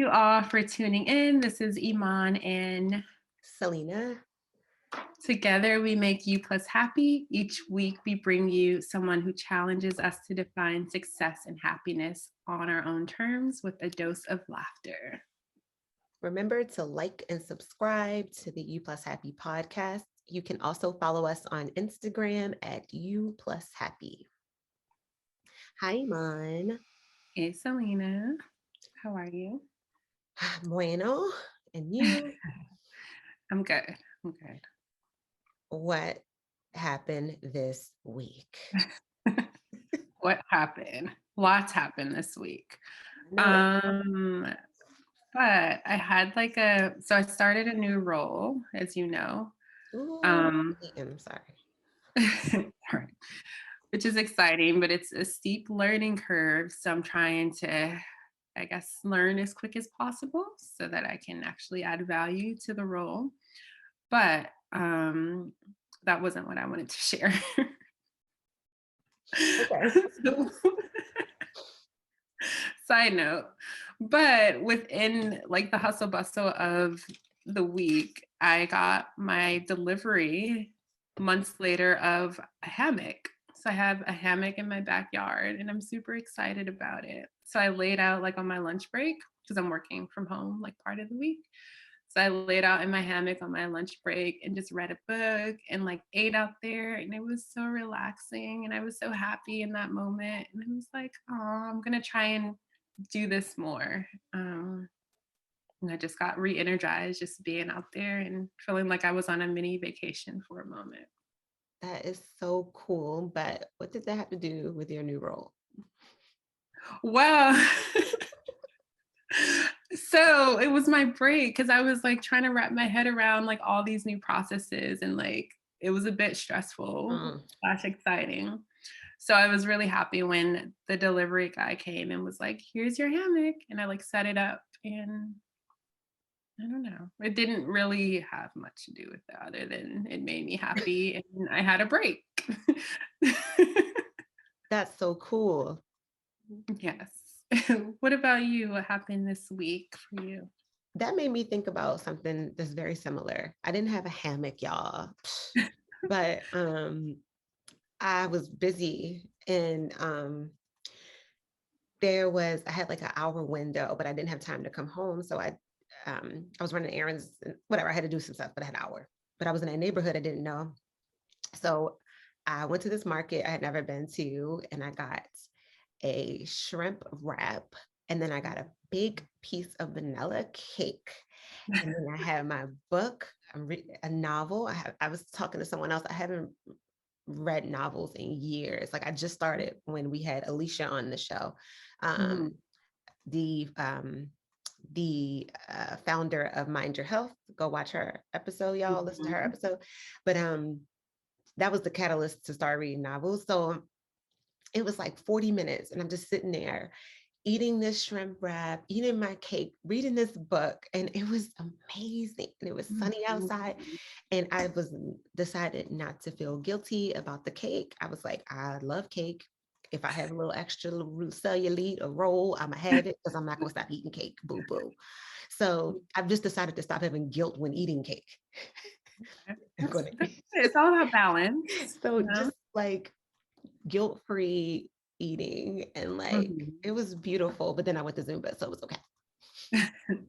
you all for tuning in. This is Iman, and Selena. together we make you plus happy. Each week we bring you someone who challenges us to define success and happiness on our own terms with a dose of laughter. Remember to like and subscribe to the You Plus Happy podcast. You can also follow us on Instagram at You Plus Happy. Hi, Iman. Hey, Selena. How are you? Bueno. And you? I'm good. I'm good. What happened this week? What happened? Lots happened this week. No. Um, but I had so I started a new role, as you know. Ooh, Um, I'm sorry. Sorry. Which is exciting, but it's a steep learning curve. So I'm trying to, I guess, learn as quick as possible so that I can actually add value to the role. But that wasn't what I wanted to share. Okay. So, side note, but within like the hustle bustle of the week, I got my delivery months later of a hammock. So I have a hammock in my backyard and I'm super excited about it. So I laid out like on my lunch break because I'm working from home like part of the week. So I laid out in my hammock on my lunch break and just read a book and like ate out there. And it was so relaxing. And I was so happy in that moment. And I was like, oh, I'm going to try and do this more. And I just got re-energized just being out there and feeling like I was on a mini vacation for a moment. That is so cool. But what did that have to do with your new role? Well, so it was my break because I was like trying to wrap my head around like all these new processes and like it was a bit stressful / exciting. So I was really happy when the delivery guy came and was like, here's your hammock. And I like set it up and I don't know. It didn't really have much to do with that other than it made me happy and I had a break. That's so cool. Yes. What about you? What happened this week for you? That made me think about something that's very similar. I didn't have a hammock, y'all, but I was busy and I had like an hour window, but I didn't have time to come home. So I was running errands and whatever. I had to do some stuff, but I had an hour. But I was in a neighborhood I didn't know. So I went to this market I had never been to and I got a shrimp wrap and then I got a big piece of vanilla cake. And then I had my book, a novel. I was talking to someone else. I haven't read novels in years. Like I just started when we had Alicia on the show. Mm-hmm. The founder of Mind Your Health. Go watch her episode, y'all. Listen to her episode. But that was the catalyst to start reading novels. So it was like 40 minutes, and I'm just sitting there eating this shrimp wrap, eating my cake, reading this book, and it was amazing. And it was sunny outside, and I was decided not to feel guilty about the cake. I was like, I love cake. If I have a little extra cellulite or roll, I'm gonna have it because I'm not gonna stop eating cake. Boo boo. So I've just decided to stop having guilt when eating cake. It's all about balance. So just like guilt-free eating and like it was beautiful. But then I went to Zumba, so it was okay.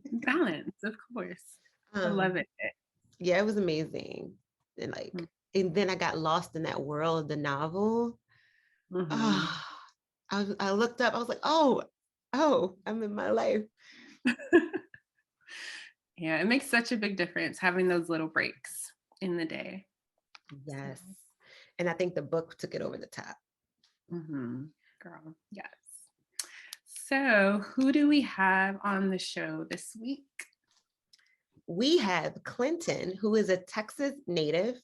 Balance, of course. I love it. Yeah, it was amazing. And like, and then I got lost in that world, the novel. Oh, I looked up, I was like, oh, I'm in my life. Yeah, it makes such a big difference having those little breaks in the day. Yes. And I think the book took it over the top. Girl, yes. So who do we have on the show this week? We have Clinton, who is a Texas native,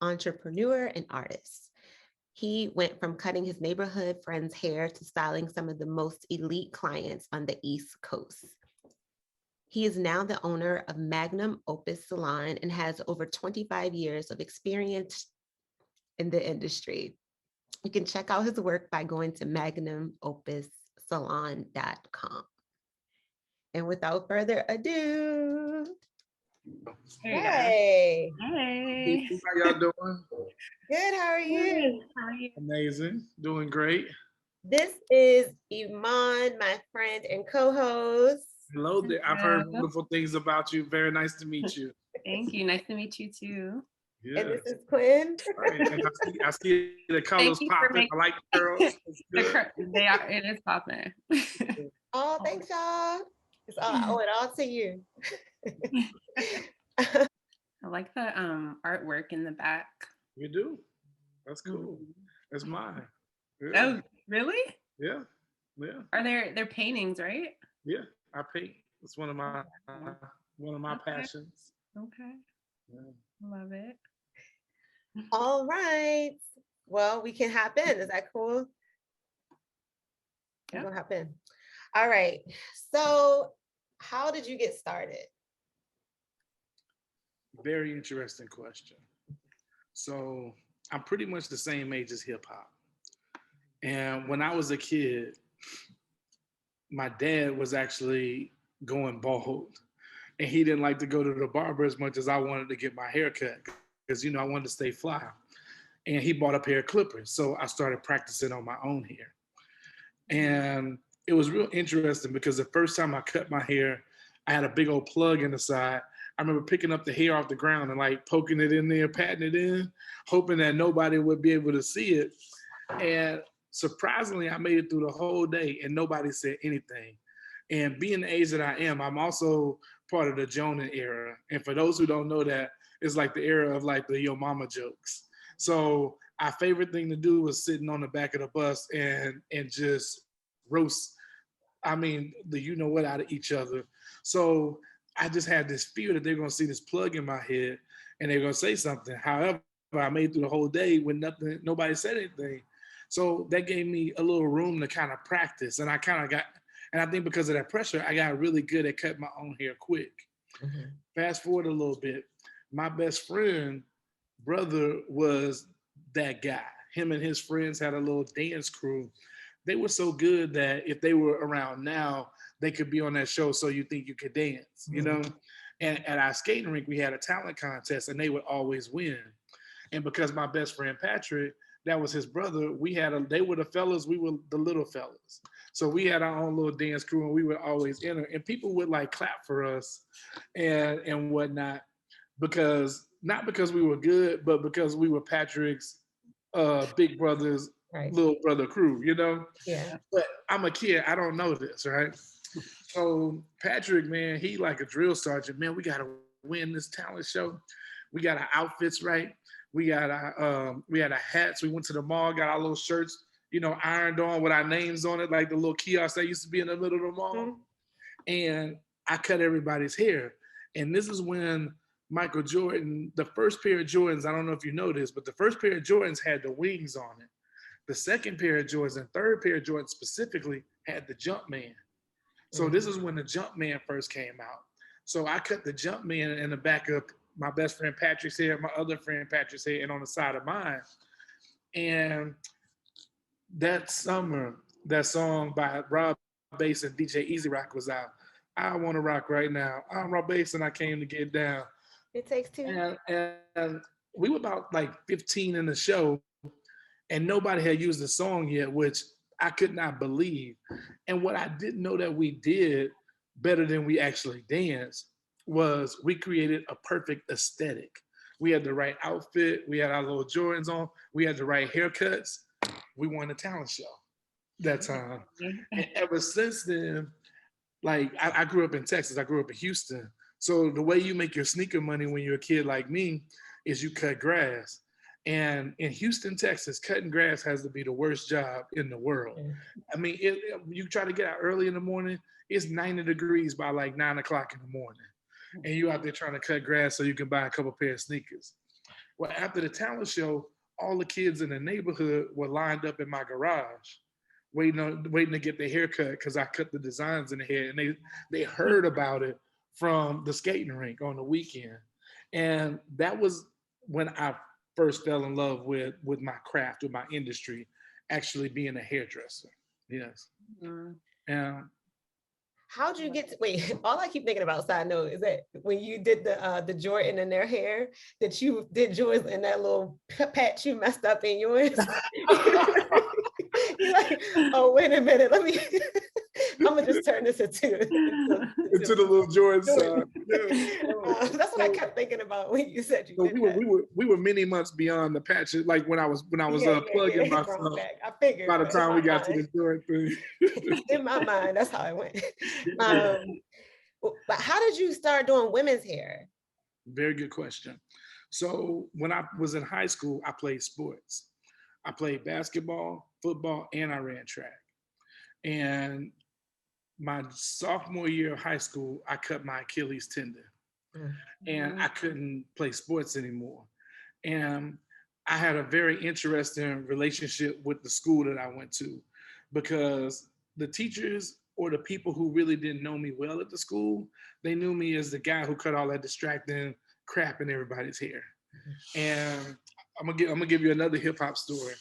entrepreneur, and artist. He went from cutting his neighborhood friends' hair to styling some of the most elite clients on the East Coast. He is now the owner of Magnum Opus Salon and has over 25 years of experience in the industry. You can check out his work by going to magnumopussalon.com. And without further ado, There you go. hey, Hey. How y'all doing? good. How are you? Good. How are you? Amazing. Doing great. This is Iman, my friend and co-host. Hello there. I've heard wonderful things about you. Very nice to meet you. Thank you. Nice to meet you too. Yes. And this is Quinn. Right. And I see the colors Thank you for popping. I like the girls. It's good. they are. It is popping. Oh, thanks, y'all. I owe it all to you. I like the artwork in the back. You do? That's cool. That's mine. Yeah. Oh, really? Yeah. Yeah. Are they're paintings, right? Yeah. I paint. It's one of my passions. Okay. Yeah. Love it. All right. Well, we can hop in. Is that cool? Yeah. We're gonna hop in. All right. So, how did you get started? Very interesting question. So I'm pretty much the same age as hip hop. And when I was a kid, my dad was actually going bald. And he didn't like to go to the barber as much as I wanted to get my hair cut because, I wanted to stay fly. And he bought a pair of clippers. So I started practicing on my own hair. And it was real interesting because the first time I cut my hair, I had a big old plug in the side. I remember picking up the hair off the ground and like poking it in there, patting it in, hoping that nobody would be able to see it. And surprisingly, I made it through the whole day and nobody said anything. And being the age that I am, I'm also part of the Jonah era. And for those who don't know that, it's like the era of like the yo mama jokes. So our favorite thing to do was sitting on the back of the bus and just roast, the you know what out of each other. So I just had this fear that they're gonna see this plug in my head and they're gonna say something. However, I made it through the whole day when nobody said anything. So that gave me a little room to kind of practice. And I think because of that pressure, I got really good at cutting my own hair quick. Mm-hmm. Fast forward a little bit, my best friend brother was that guy. Him and his friends had a little dance crew. They were so good that if they were around now, they could be on that show So You Think You Could Dance, And at our skating rink, we had a talent contest and they would always win. And because my best friend Patrick, that was his brother, they were the fellas, we were the little fellas. So we had our own little dance crew and we would always enter. And people would like clap for us and whatnot, not because we were good, but because we were Patrick's big brother's little brother crew, Yeah. But I'm a kid, I don't know this, right? So Patrick, man, he like a drill sergeant. Man, we gotta win this talent show. We got our outfits right. We had our hats. We went to the mall, got our little shirts, ironed on with our names on it, like the little kiosk that used to be in the middle of the mall. Mm-hmm. And I cut everybody's hair. And this is when Michael Jordan, the first pair of Jordans, I don't know if you know this, but the first pair of Jordans had the wings on it. The second pair of Jordans and third pair of Jordans specifically had the Jumpman. So this is when the Jumpman first came out. So I cut the Jumpman in the back of my best friend Patrick's hair, my other friend Patrick's hair, and on the side of mine. And that summer, that song by Rob Bass and DJ Easy Rock was out. I want to rock right now. I'm Rob Bass and I came to get down. It takes two. And we were about like 15 in the show and nobody had used the song yet, which I could not believe. And what I didn't know that we did better than we actually danced was we created a perfect aesthetic. We had the right outfit. We had our little Jordans on. We had the right haircuts. We won a talent show that time. And ever since then, like I grew up in Texas. I grew up in Houston. So the way you make your sneaker money when you're a kid like me is you cut grass. And in Houston, Texas, cutting grass has to be the worst job in the world. I mean, you try to get out early in the morning, it's 90 degrees by like 9 o'clock in the morning. And you out there trying to cut grass so you can buy a couple pair of sneakers. Well, after the talent show, all the kids in the neighborhood were lined up in my garage, waiting to get their hair cut because I cut the designs in the hair. And they heard about it from the skating rink on the weekend. And that was when I first fell in love with my craft, with my industry, actually being a hairdresser. Yes. Mm-hmm. And How'd you get to, wait, all I keep thinking about, side note, is that when you did the Jordan in their hair, that you did yours in that little patch you messed up in yours. You're like, oh, wait a minute, let me, I'm gonna just turn this into the little Jordan side. Yeah. That's what I kept thinking about when you said you So did we were many months beyond the patches. Like when I was plugging myself. I figured. By the time we got to the Jordan thing. In my mind, that's how it went. But how did you start doing women's hair? Very good question. So when I was in high school, I played sports. I played basketball, football, and I ran track. And my sophomore year of high school, I cut my Achilles tendon. And I couldn't play sports anymore. And I had a very interesting relationship with the school that I went to, because the teachers or the people who really didn't know me well at the school, they knew me as the guy who cut all that distracting crap in everybody's hair. And I'm gonna give you another hip hop story.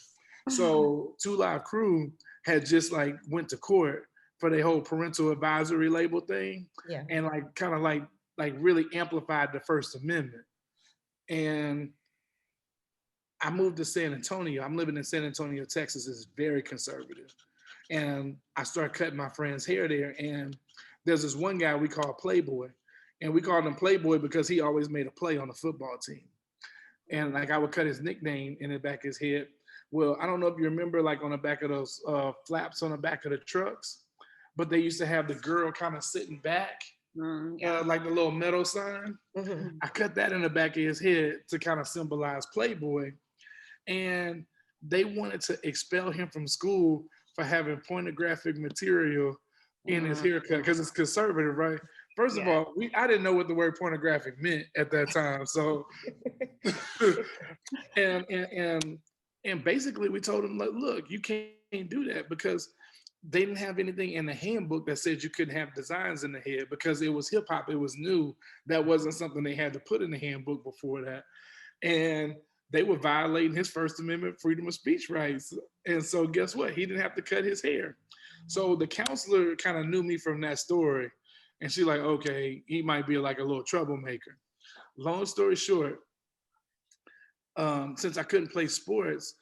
So 2 Live Crew had just like went to court for their whole parental advisory label thing, and like kind of like really amplified the First Amendment. And I moved to San Antonio. I'm living in San Antonio, Texas. It's very conservative. And I started cutting my friend's hair there. And there's this one guy we call Playboy. And we called him Playboy because he always made a play on the football team. And like I would cut his nickname in the back of his head. Well, I don't know if you remember, like on the back of those flaps on the back of the trucks, but they used to have the girl kind of sitting back, like the little metal sign. I cut that in the back of his head to kind of symbolize Playboy. And they wanted to expel him from school for having pornographic material in his haircut because it's conservative, right? First of all, I didn't know what the word pornographic meant at that time. So, and basically we told him, like, look, you can't do that, because they didn't have anything in the handbook that said you couldn't have designs in the head, because it was hip hop, it was new. That wasn't something they had to put in the handbook before that. And they were violating his First Amendment freedom of speech rights. And so guess what? He didn't have to cut his hair. So the counselor kind of knew me from that story. And she's like, okay, he might be like a little troublemaker. Long story short, since I couldn't play sports,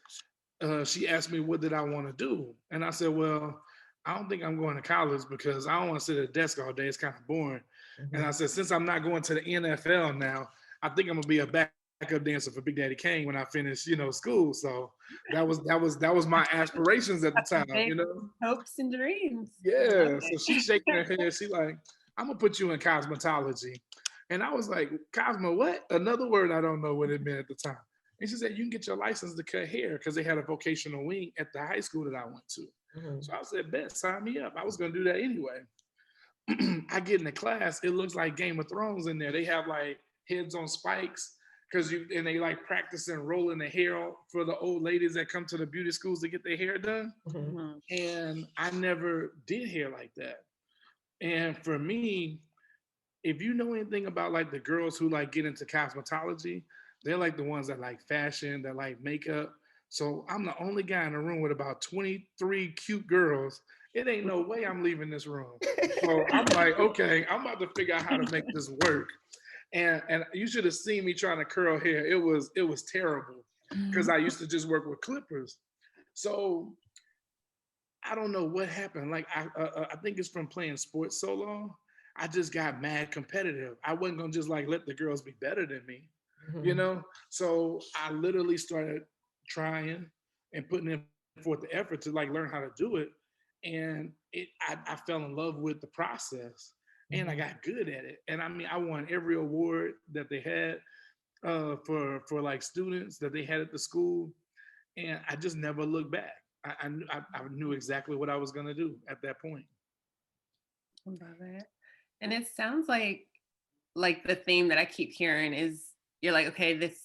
she asked me, what did I want to do? And I said, well, I don't think I'm going to college because I don't want to sit at a desk all day. It's kind of boring. And I said, since I'm not going to the NFL now, I think I'm gonna be a backup dancer for Big Daddy Kane when I finish, school. So that was my aspirations at the time, Hopes and dreams. Yeah. So she's shaking her head. She's like, I'm gonna put you in cosmetology. And I was like, Cosmo, what? Another word I don't know what it meant at the time. And she said, you can get your license to cut hair, because they had a vocational wing at the high school that I went to. So I said, bet, sign me up. I was gonna do that anyway. I get in the class, it looks like Game of Thrones in there. They have like heads on spikes, and they like practicing rolling the hair for the old ladies that come to the beauty schools to get their hair done. And I never did hair like that. And for me, if you know anything about like the girls who like get into cosmetology, they're like the ones that like fashion, that like makeup. So I'm the only guy in the room with about 23 cute girls. It ain't no way I'm leaving this room. So I'm like, okay, I'm about to figure out how to make this work. And you should have seen me trying to curl hair. It was terrible, because I used to just work with clippers. So I don't know what happened. Like I think it's from playing sports so long. I just got mad competitive. I wasn't gonna just like let the girls be better than me, So I literally started trying and putting in forth the effort to like learn how to do it. And I fell in love with the process, and I got good at it. And I mean, I won every award that they had for like students that they had at the school, and I just never looked back. I knew exactly what I was gonna do at that point. I love it. And it sounds like the theme that I keep hearing is, you're like, okay, this,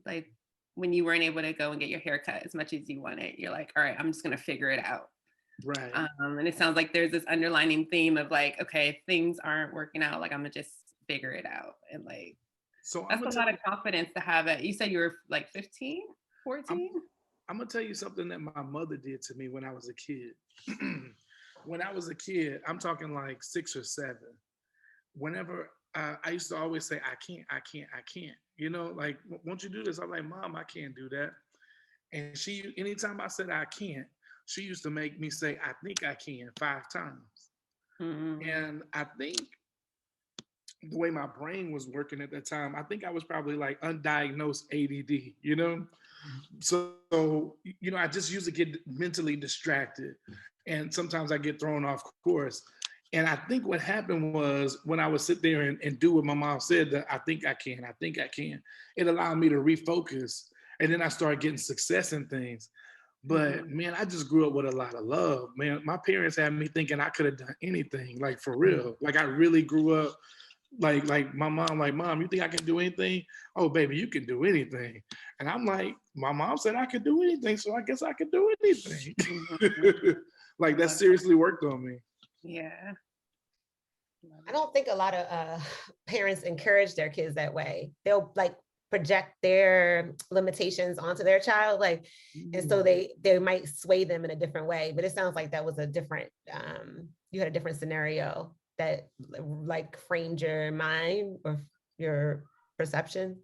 like, when you weren't able to go and get your hair cut as much as you wanted, you're like, all right, I'm just gonna figure it out. Right. And it sounds like there's this underlining theme of like, okay, things aren't working out, like I'm gonna just figure it out. And like, so that's a lot of confidence to have it. You said you were like 15, 14? I'm gonna tell you something that my mother did to me when I was a kid. when I was a kid, I'm talking like 6 or 7. Whenever I used to always say, I can't, I can't, I can't. You know, like, won't you do this? I'm like, Mom, I can't do that. And she, anytime I said I can't, she used to make me say, I think I can 5 times. Mm. And I think the way my brain was working at that time, I think I was probably like undiagnosed ADD, you know? So, I just used to get mentally distracted. And sometimes I get thrown off course. And I think what happened was when I would sit there and do what my mom said, that I think I can, I think I can, it allowed me to refocus. And then I started getting success in things. But man, I just grew up with a lot of love. Man, my parents had me thinking I could have done anything, like for real. Like I really grew up like my mom, like, Mom, you think I can do anything? Oh, baby, you can do anything. And I'm like, my mom said I could do anything, so I guess I could do anything. Like that seriously worked on me. Yeah. I don't think a lot of parents encourage their kids that way. They'll like project their limitations onto their child, like, and so they might sway them in a different way. But it sounds like that was a different, you had a different scenario that like framed your mind or your perception.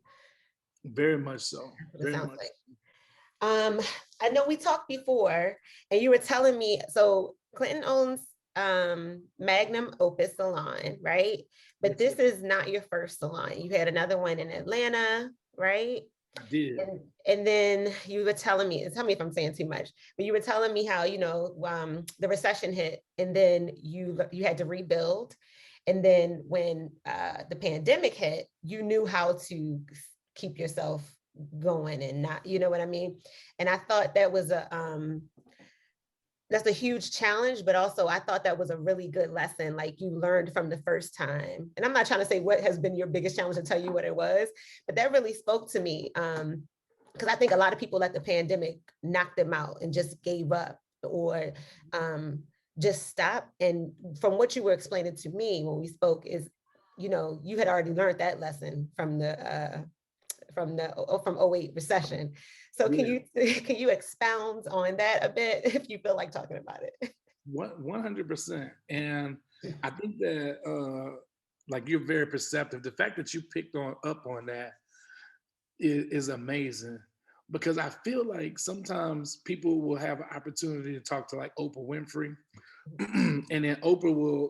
Very much so. It Very sounds much. like. I know we talked before, and you were telling me, so Clinton owns Magnum Opus Salon, right? But this is not your first salon. You had another one in Atlanta, right? I did. And then you were telling me, tell me if I'm saying too much, but you were telling me how, the recession hit, and then you had to rebuild. And then when the pandemic hit, you knew how to keep yourself going and not, you know what I mean? And I thought that was that's a huge challenge, but also I thought that was a really good lesson. Like you learned from the first time. And I'm not trying to say what has been your biggest challenge and tell you what it was, but that really spoke to me. Because I think a lot of people let the pandemic knock them out and just gave up or just stop. And from what you were explaining to me when we spoke is, you had already learned that lesson from the from 08 recession. So can you expound on that a bit if you feel like talking about it? 100%. And I think that like you're very perceptive. The fact that you picked up on that is amazing, because I feel like sometimes people will have an opportunity to talk to like Oprah Winfrey, and then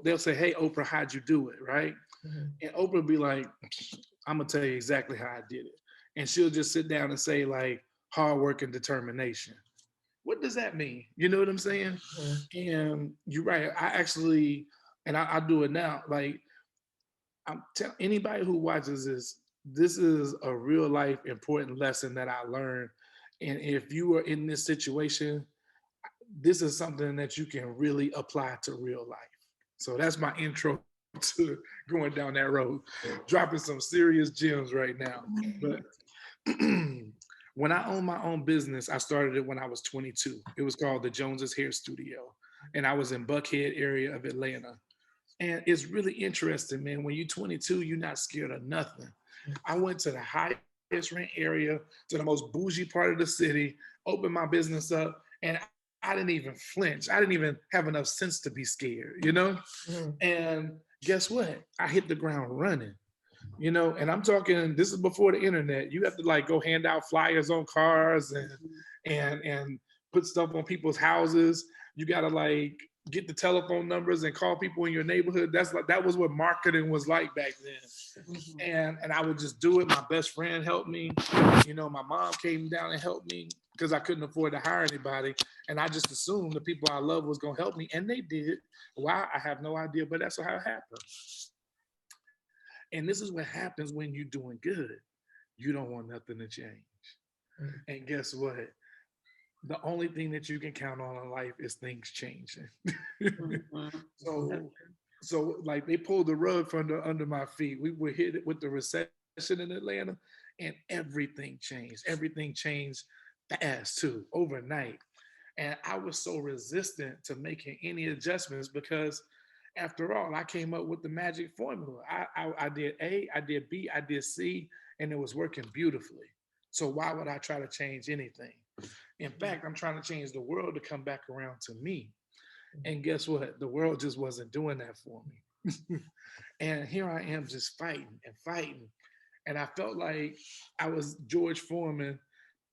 they'll say, "Hey, Oprah, how'd you do it?" Right? Mm-hmm. And Oprah will be like, "I'm gonna tell you exactly how I did it," and she'll just sit down and say like, "Hard work and determination." What does that mean? You know what I'm saying? Mm-hmm. And you're right. I actually, and I do it now. Like anybody who watches this is a real life important lesson that I learned. And if you are in this situation, this is something that you can really apply to real life. So that's my intro to going down that road, dropping some serious gems right now. But when I owned my own business, I started it when I was 22. It was called the Jones's Hair Studio, and I was in Buckhead area of Atlanta. And it's really interesting, man. When you're 22, you're not scared of nothing. I went to the highest rent area, to the most bougie part of the city, opened my business up, and I didn't even flinch. I didn't even have enough sense to be scared, you know? Mm-hmm. And guess what? I hit the ground running. And I'm talking, this is before the internet. You have to like go hand out flyers on cars and put stuff on people's houses. You gotta like get the telephone numbers and call people in your neighborhood. That was what marketing was like back then. And I would just do it. My best friend helped me. My mom came down and helped me because I couldn't afford to hire anybody. And I just assumed the people I love was gonna help me, and they did. Why? I have no idea, but that's how it happened. And this is what happens when you're doing good. You don't want nothing to change. And guess what? The only thing that you can count on in life is things changing. So like they pulled the rug from under my feet. We were hit with the recession in Atlanta, and everything changed. Everything changed fast too, overnight. And I was so resistant to making any adjustments because after all, I came up with the magic formula. I did A, I did B, I did C, and it was working beautifully. So why would I try to change anything? In fact, I'm trying to change the world to come back around to me. And guess what? The world just wasn't doing that for me. And here I am just fighting and fighting. And I felt like I was George Foreman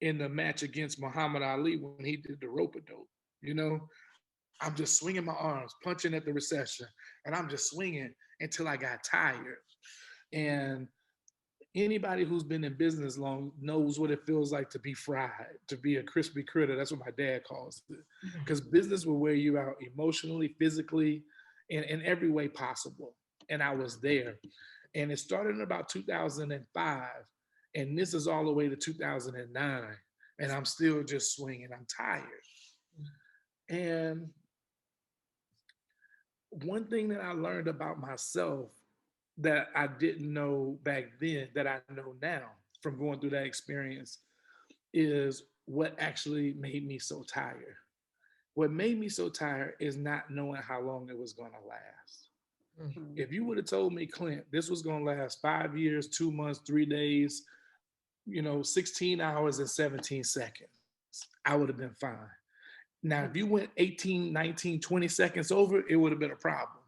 in the match against Muhammad Ali when he did the rope a dope. You know, I'm just swinging my arms, punching at the recession, and I'm just swinging until I got tired. And anybody who's been in business long knows what it feels like to be fried, to be a crispy critter. That's what my dad calls it. Because business will wear you out emotionally, physically, in every way possible. And I was there. And it started in about 2005. And this is all the way to 2009. And I'm still just swinging. I'm tired. And one thing that I learned about myself that I didn't know back then that I know now from going through that experience is what actually made me so tired. What made me so tired is not knowing how long it was going to last. Mhm. If you would have told me, Clint, this was going to last 5 years, 2 months, 3 days, 16 hours and 17 seconds, I would have been fine. Now, if you went 18, 19, 20 seconds over, it would have been a problem.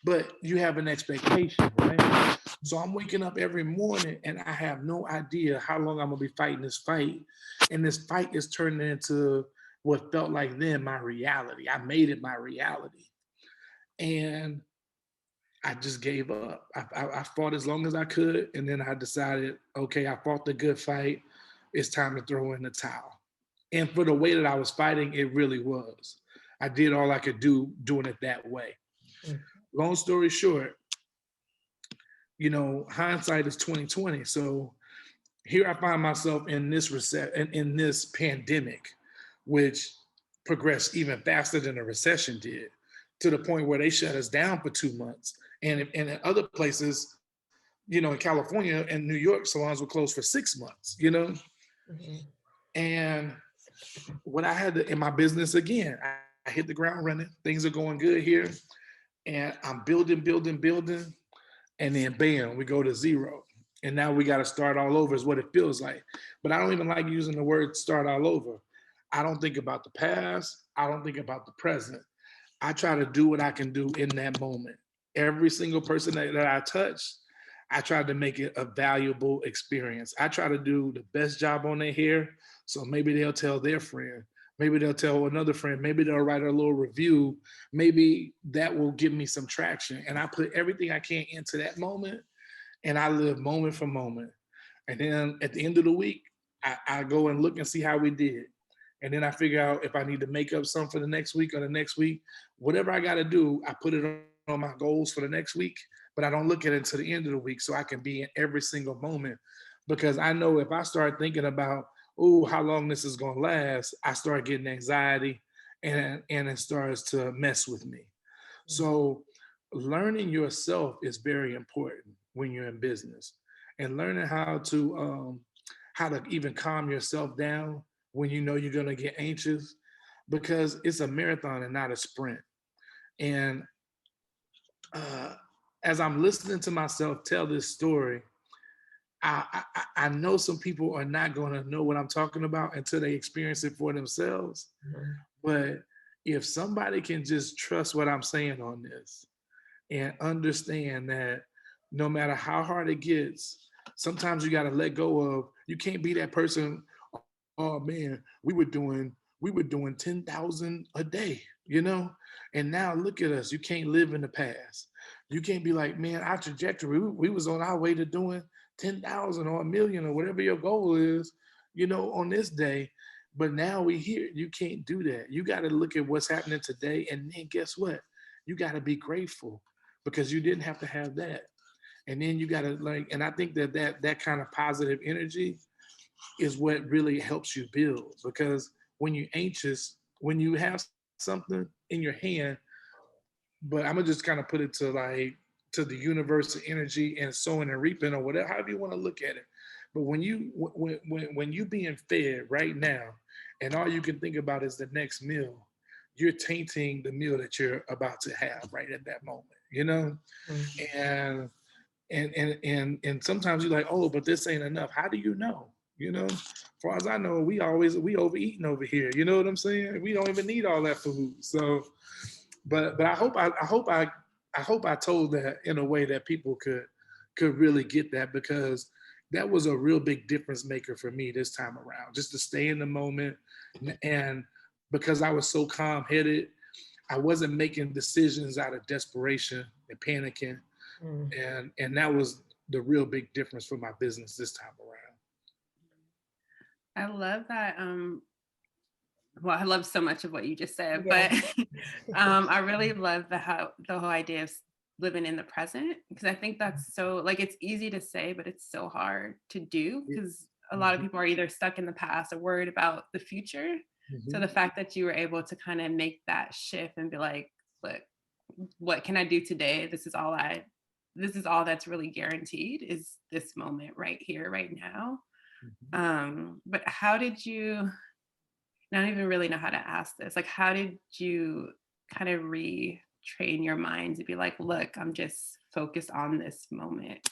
But you have an expectation, right? So I'm waking up every morning and I have no idea how long I'm gonna be fighting this fight. And this fight is turning into what felt like then my reality. I made it my reality. And I just gave up. I fought as long as I could. And then I decided, okay, I fought the good fight. It's time to throw in the towel. And for the way that I was fighting, it really was. I did all I could do doing it that way. Mhm. Long story short, hindsight is 2020. So here I find myself in this in this pandemic, which progressed even faster than a recession did, to the point where they shut us down for 2 months. And in other places, in California and New York, salons were closed for 6 months. Mhm. And what I had to in my business again, I hit the ground running. Things are going good here, and I'm building, building, building, and then bam, we go to zero. And now we got to start all over, is what it feels like. But I don't even like using the word start all over. I don't think about the past. I don't think about the present. I try to do what I can do in that moment. Every single person that I touch, I try to make it a valuable experience. I try to do the best job on their hair. So maybe they'll tell their friend. Maybe they'll tell another friend. Maybe they'll write a little review. Maybe that will give me some traction. And I put everything I can into that moment, and I live moment for moment. And then at the end of the week, I go and look and see how we did. And then I figure out if I need to make up some for the next week or the next week. Whatever I got to do, I put it on my goals for the next week, but I don't look at it until the end of the week so I can be in every single moment. Because I know if I start thinking about, oh, how long this is going to last, I start getting anxiety, and it starts to mess with me. So learning yourself is very important when you're in business, and learning how to even calm yourself down when you know you're going to get anxious, because it's a marathon and not a sprint. And uh, as I'm listening to myself tell this story, I know some people are not going to know what I'm talking about until they experience it for themselves. Mhm. But if somebody can just trust what I'm saying on this and understand that no matter how hard it gets, sometimes you got to let go of, you can't be that person, oh man, we were doing 10,000 a day. And now look at us. You can't live in the past. You can't be like, man, our trajectory, we was on our way to doing 10,000 or a million or whatever your goal is, on this day. But now we here. You can't do that. You got to look at what's happening today. And then guess what? You got to be grateful because you didn't have to have that. And then you got to and I think that kind of positive energy is what really helps you build. Because when you're anxious, when you have something in your hand, but I'm gonna just kind of put it to the universe of energy and sowing and reaping or whatever, however you want to look at it. But when you being fed right now, and all you can think about is the next meal, you're tainting the meal that you're about to have right at that moment. Mhm. And and sometimes you're like, oh, but this ain't enough. How do you know? As far as I know, we overeating over here. You know what I'm saying? We don't even need all that food. So but I hope I told that in a way that people could really get that, because that was a real big difference maker for me this time around, just to stay in the moment. And because I was so calm headed, I wasn't making decisions out of desperation and panicking. Mm. And that was the real big difference for my business this time around. I love that. Well, I love so much of what you just said, Yeah. but I really love the whole idea of living in the present, because I think that's so, like, it's easy to say, but it's so hard to do, because a lot of people are either stuck in the past or worried about the future. So the fact that you were able to kind of make that shift and be like, look, what can I do today? This is all that's really guaranteed, is this moment right here, right now. But how did you, I don't even really know how to ask this. Like, how did you kind of retrain your mind to be like, look, I'm just focused on this moment?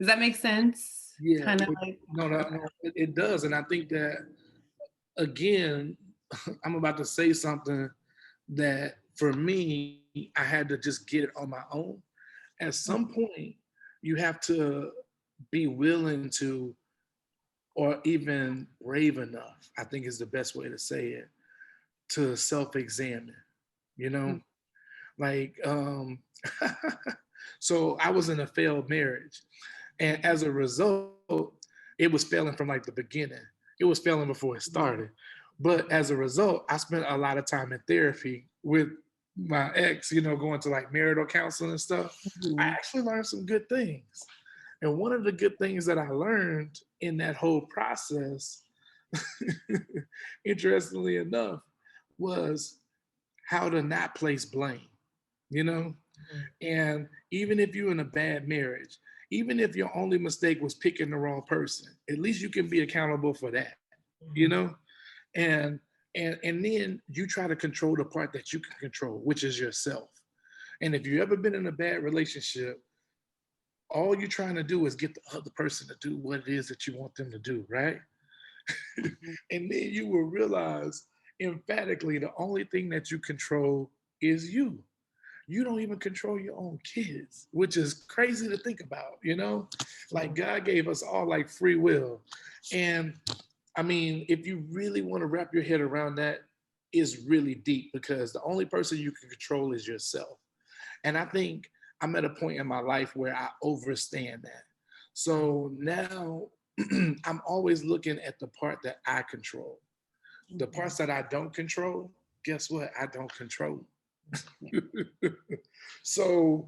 Does that make sense? Yeah, Kind of like, no, it does. And I think that, again, I'm about to say something that for me, I had to just get it on my own. At some point, you have to be willing to, or even brave enough, I think is the best way to say it, to self-examine, you know? Like, so I was in a failed marriage. And as a result, it was failing from like the beginning. It was failing before it started. But as a result, I spent a lot of time in therapy with my ex, going to like marital counseling and stuff. I actually learned some good things. And one of the good things that I learned in that whole process, interestingly enough, was how to not place blame, you know? And even if you're in a bad marriage, even if your only mistake was picking the wrong person, at least you can be accountable for that, you know? And and then you try to control the part that you can control, which is yourself. And if you've ever been in a bad relationship, all you're trying to do is get the other person to do what it is that you want them to do, right? And then you will realize emphatically the only thing that you control is you. You don't even control your own kids, which is crazy to think about, Like God gave us all like free will. And I mean, if you really want to wrap your head around that, it's really deep, because the only person you can control is yourself. And I think I'm at a point in my life where I overstand that. So now I'm always looking at the part that I control. The parts that I don't control, guess what? I don't control. So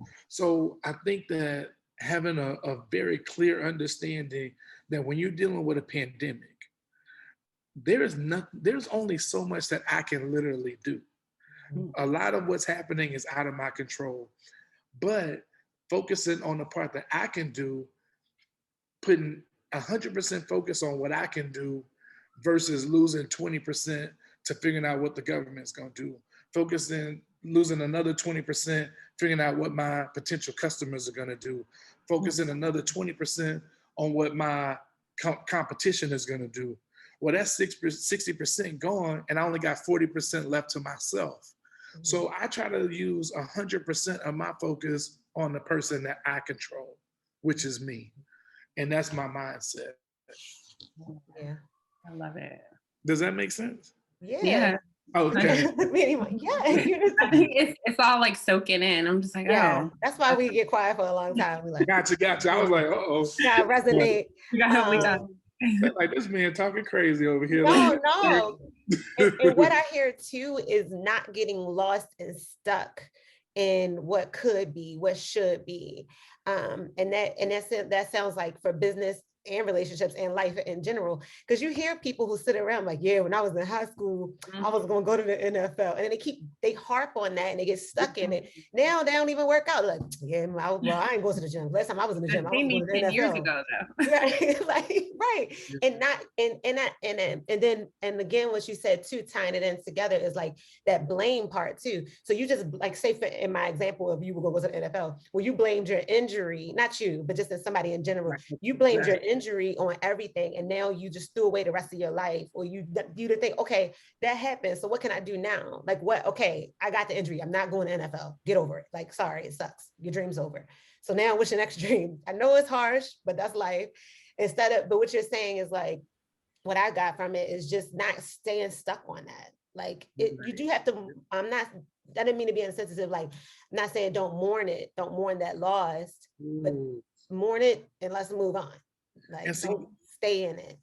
I think that having a very clear understanding that when you're dealing with a pandemic, there's only so much that I can literally do. A lot of what's happening is out of my control, but focusing on the part that I can do, putting 100% focus on what I can do versus losing 20% to figuring out what the government's going to do, losing another 20%, figuring out what my potential customers are going to do, focusing another 20% on what my competition is going to do. Well, that's 60% gone, and I only got 40% left to myself. So I try to use 100% of my focus on the person that I control, which is me. And that's my mindset. Yeah. I love it. Does that make sense? Yeah. Okay. Yeah. I think it's all like soaking in. I'm just like, Yeah. oh. That's why we get quiet for a long time. We like, Gotcha. I was like, uh-oh. yeah, resonate. We got Like, this man talking crazy over here. No. And what I hear too is not getting lost and stuck in what could be, what should be. And that sounds like for business and relationships and life in general, because you hear people who sit around like, yeah, when I was in high school, I was going to go to the NFL, and then they harp on that and they get stuck in it. Now they don't even work out. Like, yeah, I ain't going to the gym. Last time I was in the gym, I was going to the 10 NFL. years ago, though. Right, right. And again, what you said too, tying it in together, is like that blame part too. So you just like say in my example of you were going to go to the NFL, well, you blamed your injury, not you, but just as somebody in general, you blamed your injury injury on everything, and now you just threw away the rest of your life, or you think, okay, that happened, so what can I do now? Like, what? Okay, I got the injury, I'm not going to NFL, get over it. Like, sorry, it sucks, your dream's over. So now what's your next dream? I know it's harsh, but that's life. But what you're saying is like, what I got from it is just not staying stuck on that. Like, you do have to, I didn't mean to be insensitive. Like, I'm not saying don't mourn it, don't mourn that loss, but mourn it and let's move on. Like, don't stay in it.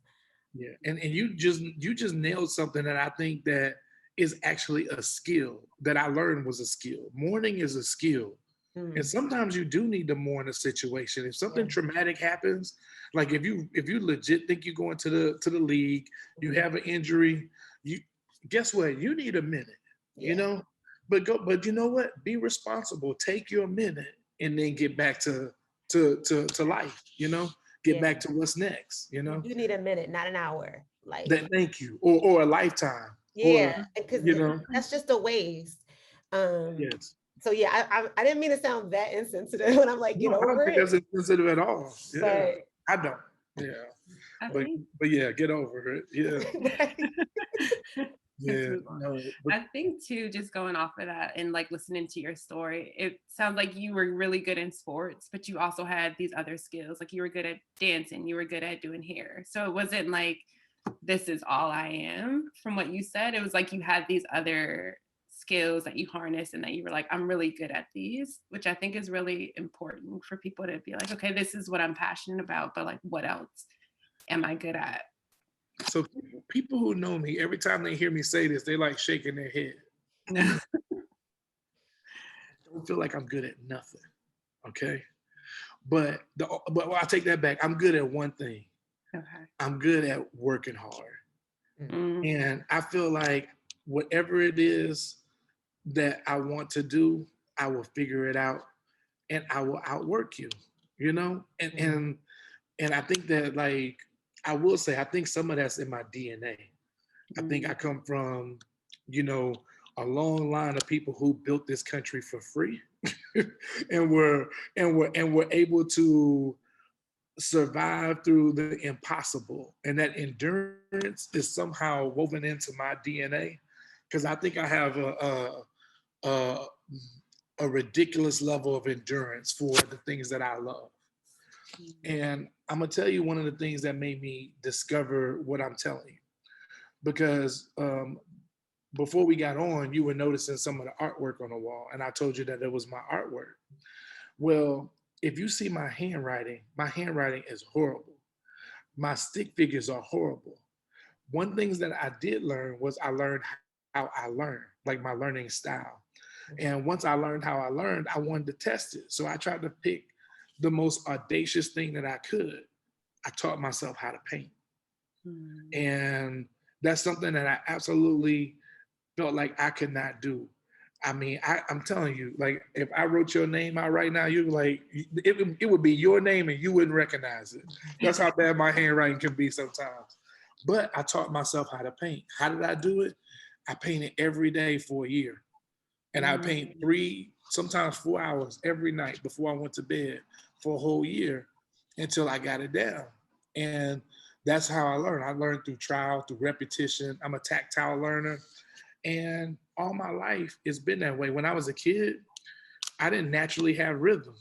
Yeah, and you just nailed something that I think that is actually a skill that I learned was a skill. Mourning is a skill. And sometimes you do need to mourn a situation. If something traumatic happens, like if you legit think you're going to the league, you have an injury, you guess what? You need a minute, you know? But you know what? Be responsible. Take your minute and then get back to life, you know? Get back to what's next, you know? You need a minute, not an hour. Like thank you. Or a lifetime. Yeah, because you know, that's just a waste. Yes. So yeah, I didn't mean to sound that insensitive when I'm like, get over I don't think it. that's insensitive at all. Yeah, but, I don't. Yeah, but yeah, get over it. Yeah. Yeah. No, I think too, just going off of that and like listening to your story, it sounds like you were really good in sports, but you also had these other skills. Like you were good at dancing, you were good at doing hair. So it wasn't like, this is all I am. From what you said, it was like you had these other skills that you harnessed and that you were like, I'm really good at these, which I think is really important for people to be like, okay, this is what I'm passionate about, but like, what else am I good at? So people who know me, every time they hear me say this, they like shaking their head. I don't feel like I'm good at nothing. Okay. But I take that back. I'm good at one thing. Okay. I'm good at working hard. And I feel like whatever it is that I want to do, I will figure it out and I will outwork you, you know? And I think that, like, I will say, I think some of that's in my DNA. I think I come from, you know, a long line of people who built this country for free and were able to survive through the impossible. And that endurance is somehow woven into my DNA. Because I think I have a ridiculous level of endurance for the things that I love. And I'm gonna tell you one of the things that made me discover what I'm telling you, because before we got on, you were noticing some of the artwork on the wall, and I told you that it was my artwork. Well, if you see my handwriting is horrible. My stick figures are horrible. One thing that I did learn was I learned how I learn, like my learning style. And once I learned how I learned, I wanted to test it. So I tried to pick the most audacious thing that I could. I taught myself how to paint. And that's something that I absolutely felt like I could not do. I mean, I'm telling you, like, if I wrote your name out right now, you'd like, it would be your name and you wouldn't recognize it. That's how bad my handwriting can be sometimes. But I taught myself how to paint. How did I do it? I painted every day for a year. And I paint 3, sometimes 4 hours every night before I went to bed for a whole year until I got it down. And that's how I learned. I learned through trial, through repetition. I'm a tactile learner. And all my life, it's been that way. When I was a kid, I didn't naturally have rhythm,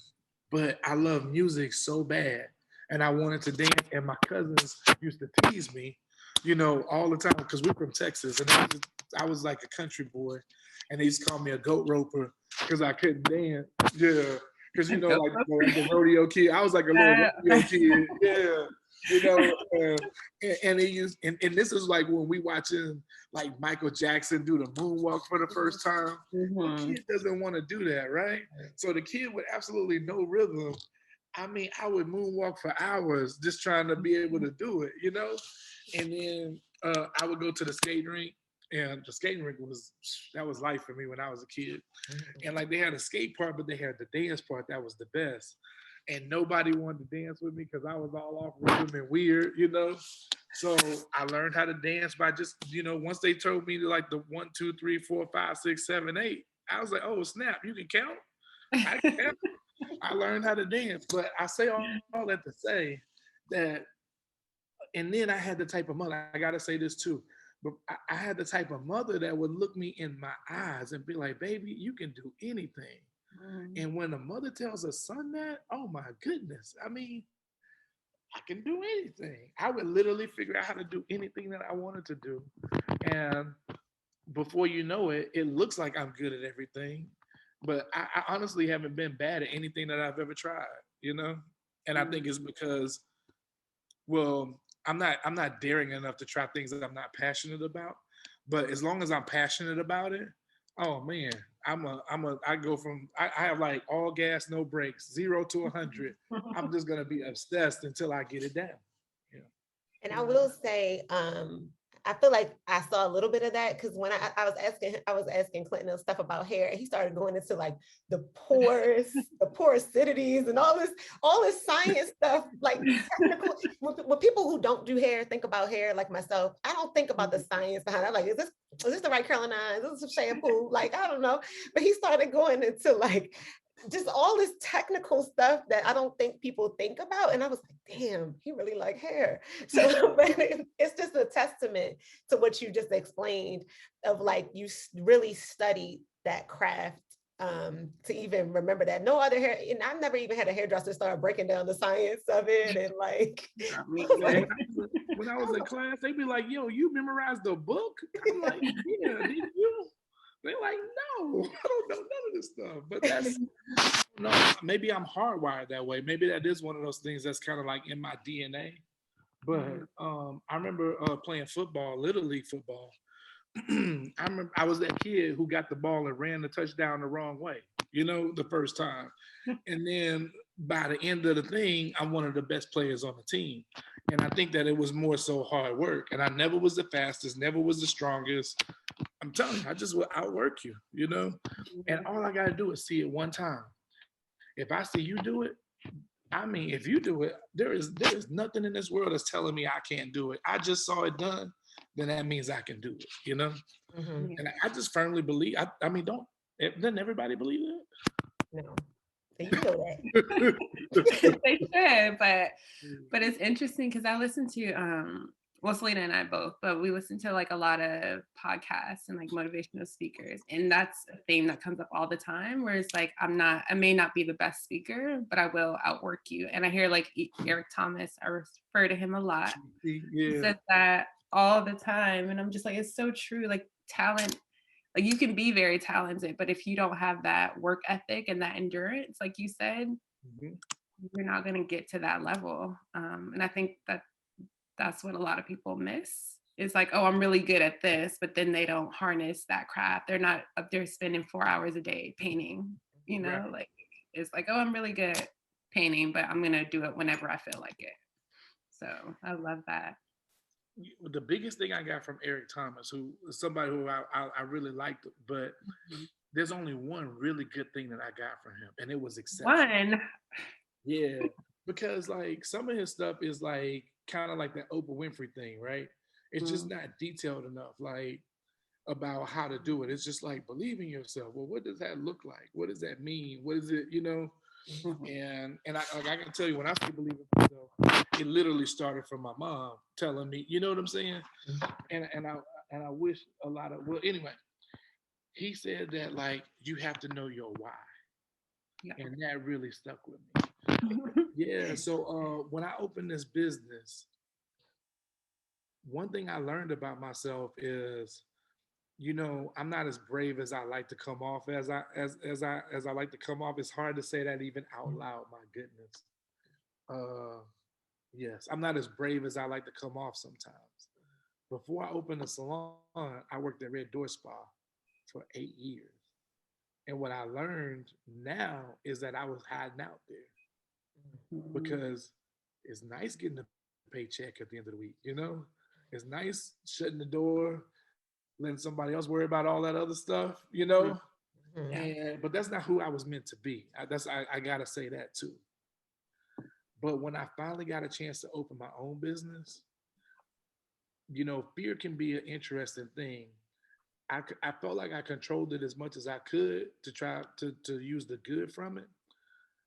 but I love music so bad. And I wanted to dance. And my cousins used to tease me, you know, all the time, because we're from Texas. And I was like a country boy. And they used to call me a goat roper because I couldn't dance. Yeah. Because, you know, like the rodeo kid. I was like a little rodeo kid. Yeah. You know, and they used, and this is like when we watching like Michael Jackson do the moonwalk for the first time. The kid doesn't want to do that, right? So the kid with absolutely no rhythm, I mean, I would moonwalk for hours just trying to be able to do it, you know? And then I would go to the skating rink, and the skating rink was life for me when I was a kid. And like they had a skate part, but they had the dance part that was the best. And nobody wanted to dance with me because I was all off rhythm and weird, you know? So I learned how to dance by just, you know, once they told me like the 1, 2, 3, 4, 5, 6, 7, 8, I was like, oh, snap, you can count? I can count. I learned how to dance. But I say all that to say that And then I had the type of mother, I gotta say this too, but I had the type of mother that would look me in my eyes and be like, baby, you can do anything. And when a mother tells a son that, oh my goodness, I mean, I can do anything. I would literally figure out how to do anything that I wanted to do. And before you know it, it looks like I'm good at everything. But I honestly haven't been bad at anything that I've ever tried, you know? And I think it's because, well, I'm not daring enough to try things that I'm not passionate about. But as long as I'm passionate about it, oh man, I go from I have like all gas, no brakes, 0 to 100. I'm just gonna be obsessed until I get it down. Yeah. And I will say, I feel like I saw a little bit of that because when I was asking Clinton stuff about hair, and he started going into like the pores, the porosities, and all this science stuff, like technical. When people who don't do hair think about hair, like myself, I don't think about the science behind it. I'm like, is this the right curling iron? Is this some shampoo? Like, I don't know. But he started going into like just all this technical stuff that I don't think people think about. And I was like, damn, he really like hair. So but it's just a testament to what you just explained of like, you really studied that craft to even remember that. No other hair, and I've never even had a hairdresser start breaking down the science of it. And like, Like, when I was in class, they'd be like, yo, you memorized the book? I'm like, yeah, did you? They're like, no, I don't know none of this stuff. But that's no, maybe I'm hardwired that way. Maybe that is one of those things that's kind of like in my DNA. But I remember playing football, little league football. I remember I was that kid who got the ball and ran the touchdown the wrong way, you know, the first time. And then by the end of the thing, I'm one of the best players on the team. And I think that it was more so hard work. And I never was the fastest, never was the strongest. I'm telling you, I just will outwork you, you know? And all I got to do is see it one time. If I see you do it, I mean, if you do it, there is nothing in this world that's telling me I can't do it. I just saw it done, then that means I can do it, you know? mm-hmm. And I just firmly believe, I mean, doesn't everybody believe that? No. So you know that. They should, but it's interesting because I listen to well, Selena and I both, but we listen to like a lot of podcasts and like motivational speakers. And that's a theme that comes up all the time where it's like, I may not be the best speaker, but I will outwork you. And I hear like Eric Thomas, I refer to him a lot. Yeah. He says that all the time. And I'm just like, it's so true. Like talent, like you can be very talented, but if you don't have that work ethic and that endurance, like you said, you're not going to get to that level. And I think that's what a lot of people miss. It's like, oh, I'm really good at this, but then they don't harness that craft. They're not up there spending 4 hours a day painting, you know, right. Like it's like, oh, I'm really good at painting, but I'm going to do it whenever I feel like it. So I love that. The biggest thing I got from Eric Thomas, who is somebody who I really liked, but there's only one really good thing that I got from him, and it was exceptional. One. Yeah, because like some of his stuff is like kind of like that Oprah Winfrey thing, right? It's just not detailed enough, like about how to do it. It's just like believe in yourself. Well, what does that look like? What does that mean? What is it? You know? And I can tell you when I say believe in myself, it literally started from my mom telling me, you know what I'm saying? And I wish a lot of anyway. He said that like you have to know your why, and that really stuck with me. Yeah, so when I opened this business, one thing I learned about myself is, you know, I'm not as brave as I like to come off as I like to come off. It's hard to say that even out loud. My goodness. Yes, I'm not as brave as I like to come off sometimes. Before I opened the salon, I worked at Red Door Spa for 8 years, and what I learned now is that I was hiding out there because it's nice getting a paycheck at the end of the week, you know? It's nice shutting the door, letting somebody else worry about all that other stuff, you know? But that's not who I was meant to be. I gotta say that too. But when I finally got a chance to open my own business, you know, fear can be an interesting thing. I felt like I controlled it as much as I could to try to use the good from it.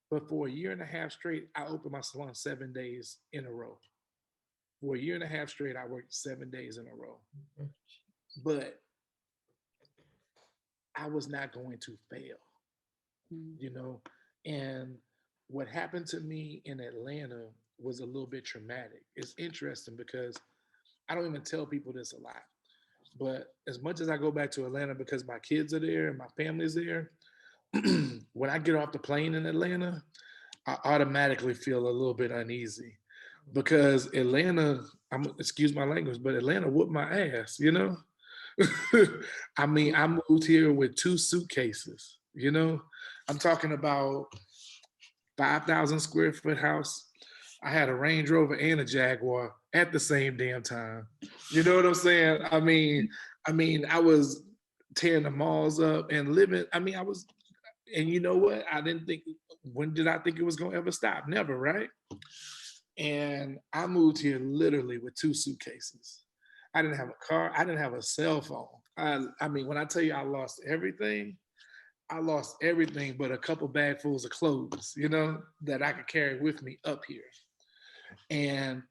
But for a year and a half straight, I opened my salon 7 days in a row. For a year and a half straight, I worked 7 days in a row. But I was not going to fail, Mm. you know? And what happened to me in Atlanta was a little bit traumatic. It's interesting because I don't even tell people this a lot. But as much as I go back to Atlanta because my kids are there and my family's there, when I get off the plane in Atlanta, I automatically feel a little bit uneasy because Atlanta, excuse my language, but Atlanta whooped my ass, you know? I mean, I moved here with 2 suitcases, you know? I'm talking about 5,000 square foot house. I had a Range Rover and a Jaguar at the same damn time. You know what I'm saying? I mean, I was tearing the malls up and living. I mean, I was, and you know what? I didn't think. When did I think it was gonna ever stop? Never, right? And I moved here literally with 2 suitcases. I didn't have a car. I didn't have a cell phone. I mean, when I tell you I lost everything, I lost everything but a couple bagfuls of clothes, you know, that I could carry with me up here. And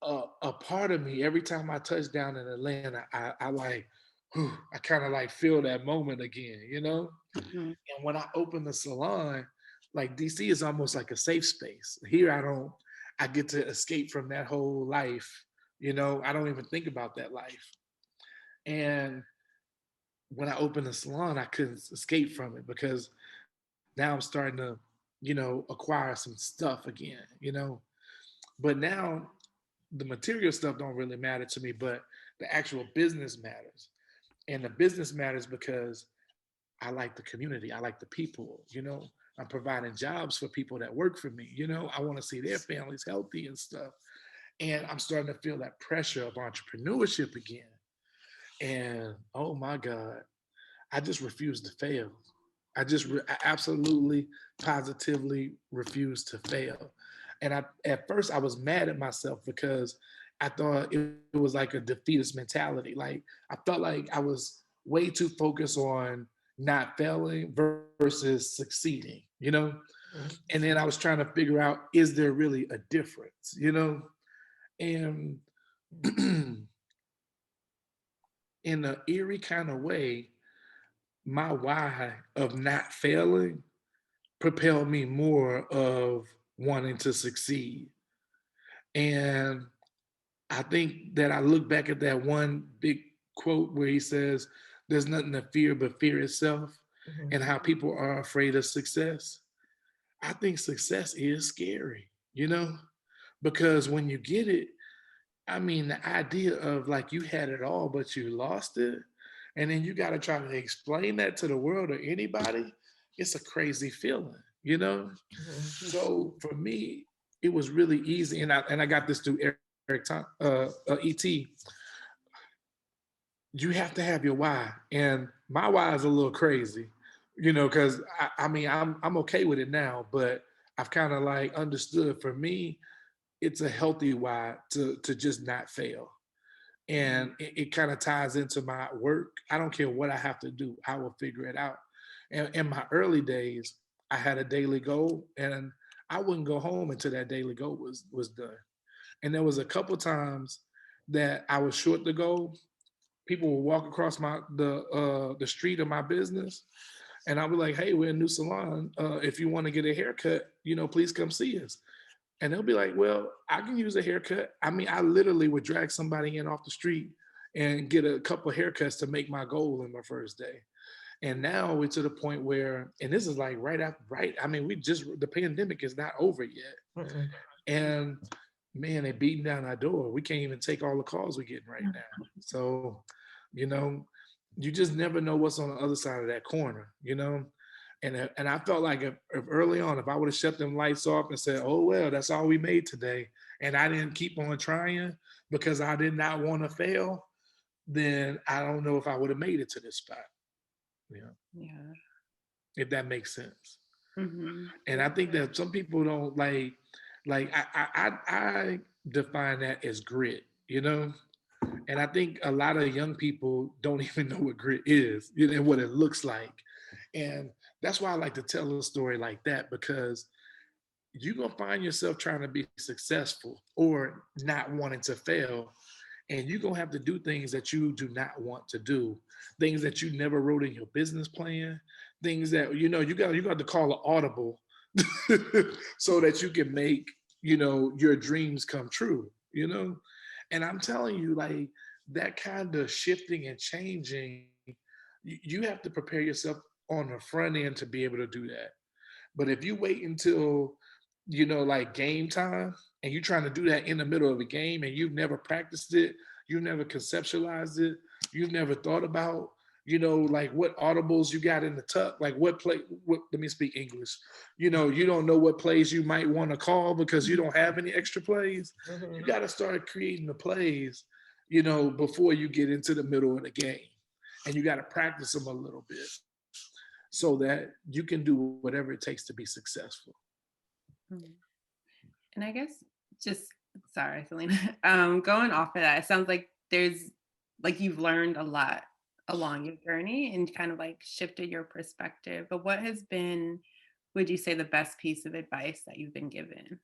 a part of me, every time I touch down in Atlanta, I like, whew, I kind of like feel that moment again, you know? Mhm. And when I open the salon, like DC is almost like a safe space. Here I get to escape from that whole life. You know, I don't even think about that life. And when I opened the salon, I couldn't escape from it because now I'm starting to, acquire some stuff again, But now the material stuff don't really matter to me, but the actual business matters. And the business matters because I like the community. I like the people. I'm providing jobs for people that work for me. I want to see their families healthy and stuff. And I'm starting to feel that pressure of entrepreneurship again. And oh my God, I just refuse to fail. I absolutely, positively refuse to fail. And at first I was mad at myself because I thought it was like a defeatist mentality. Like I felt like I was way too focused on not failing versus succeeding. And then I was trying to figure out, is there really a difference? And in an eerie kind of way, my why of not failing propelled me more of wanting to succeed. And I think that I look back at that one big quote where he says, there's nothing to fear but fear itself, and how people are afraid of success. I think success is scary, because when you get it, I mean, the idea of like you had it all, but you lost it. And then you got to try to explain that to the world or anybody. It's a crazy feeling. So for me, it was really easy. And I got this through ET. You have to have your why. And my why is a little crazy, because I mean, I'm okay with it now, but I've kind of like understood for me, it's a healthy why to just not fail. And it kind of ties into my work. I don't care what I have to do, I will figure it out. And in my early days, I had a daily goal, and I wouldn't go home until that daily goal was done. And there was a couple times that I was short the goal. People would walk across the street of my business, and I'd be like, "Hey, we're a new salon. If you want to get a haircut, please come see us." And they'll be like, well, I can use a haircut. I mean, I literally would drag somebody in off the street and get a couple of haircuts to make my goal in my first day. And now we're to the point where, and this is like right after, right? I mean, the pandemic is not over yet. And man, they're beating down our door. We can't even take all the calls we're getting right now. So, you know, you just never know what's on the other side of that corner. And I felt like if early on, if I would have shut them lights off and said, "Oh well, that's all we made today," and I didn't keep on trying because I did not want to fail, then I don't know if I would have made it to this spot. Yeah. If that makes sense. Mm-hmm. And I think that some people don't like I define that as grit. And I think a lot of young people don't even know what grit is, and what it looks like. And that's why I like to tell a story like that, because you're gonna find yourself trying to be successful or not wanting to fail. And you're gonna have to do things that you do not want to do, things that you never wrote in your business plan, things that you got to call an audible so that you can make your dreams come true. And I'm telling you, like, that kind of shifting and changing, you have to prepare yourself on the front end to be able to do that. But if you wait until, like game time, and you're trying to do that in the middle of a game and you've never practiced it, you've never conceptualized it, you've never thought about, like what audibles you got in the tuck, like let me speak English. You don't know what plays you might want to call because you don't have any extra plays. You got to start creating the plays, before you get into the middle of the game. And you got to practice them a little bit so that you can do whatever it takes to be successful. And I guess sorry, Selena, going off of that, it sounds like you've learned a lot along your journey and kind of like shifted your perspective. But what has been, would you say, the best piece of advice that you've been given?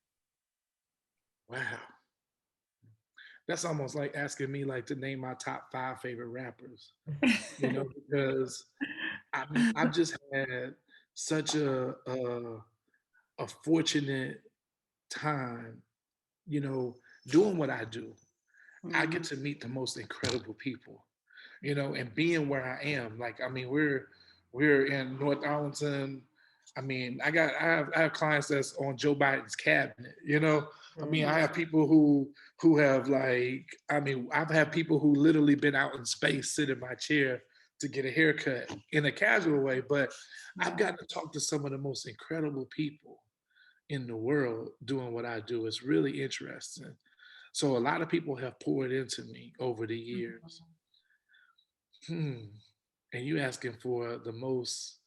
Wow. That's almost like asking me like to name my top 5 favorite rappers, because I've just had such a fortunate time, doing what I do. I get to meet the most incredible people, and being where I am. Like, I mean, we're in North Arlington. I mean, I have clients that's on Joe Biden's cabinet. I mean, I have people who have, like, I mean, I've had people who literally been out in space, sit in my chair to get a haircut in a casual way. But I've gotten to talk to some of the most incredible people in the world doing what I do. It's really interesting. So a lot of people have poured into me over the years. And you asking for the most.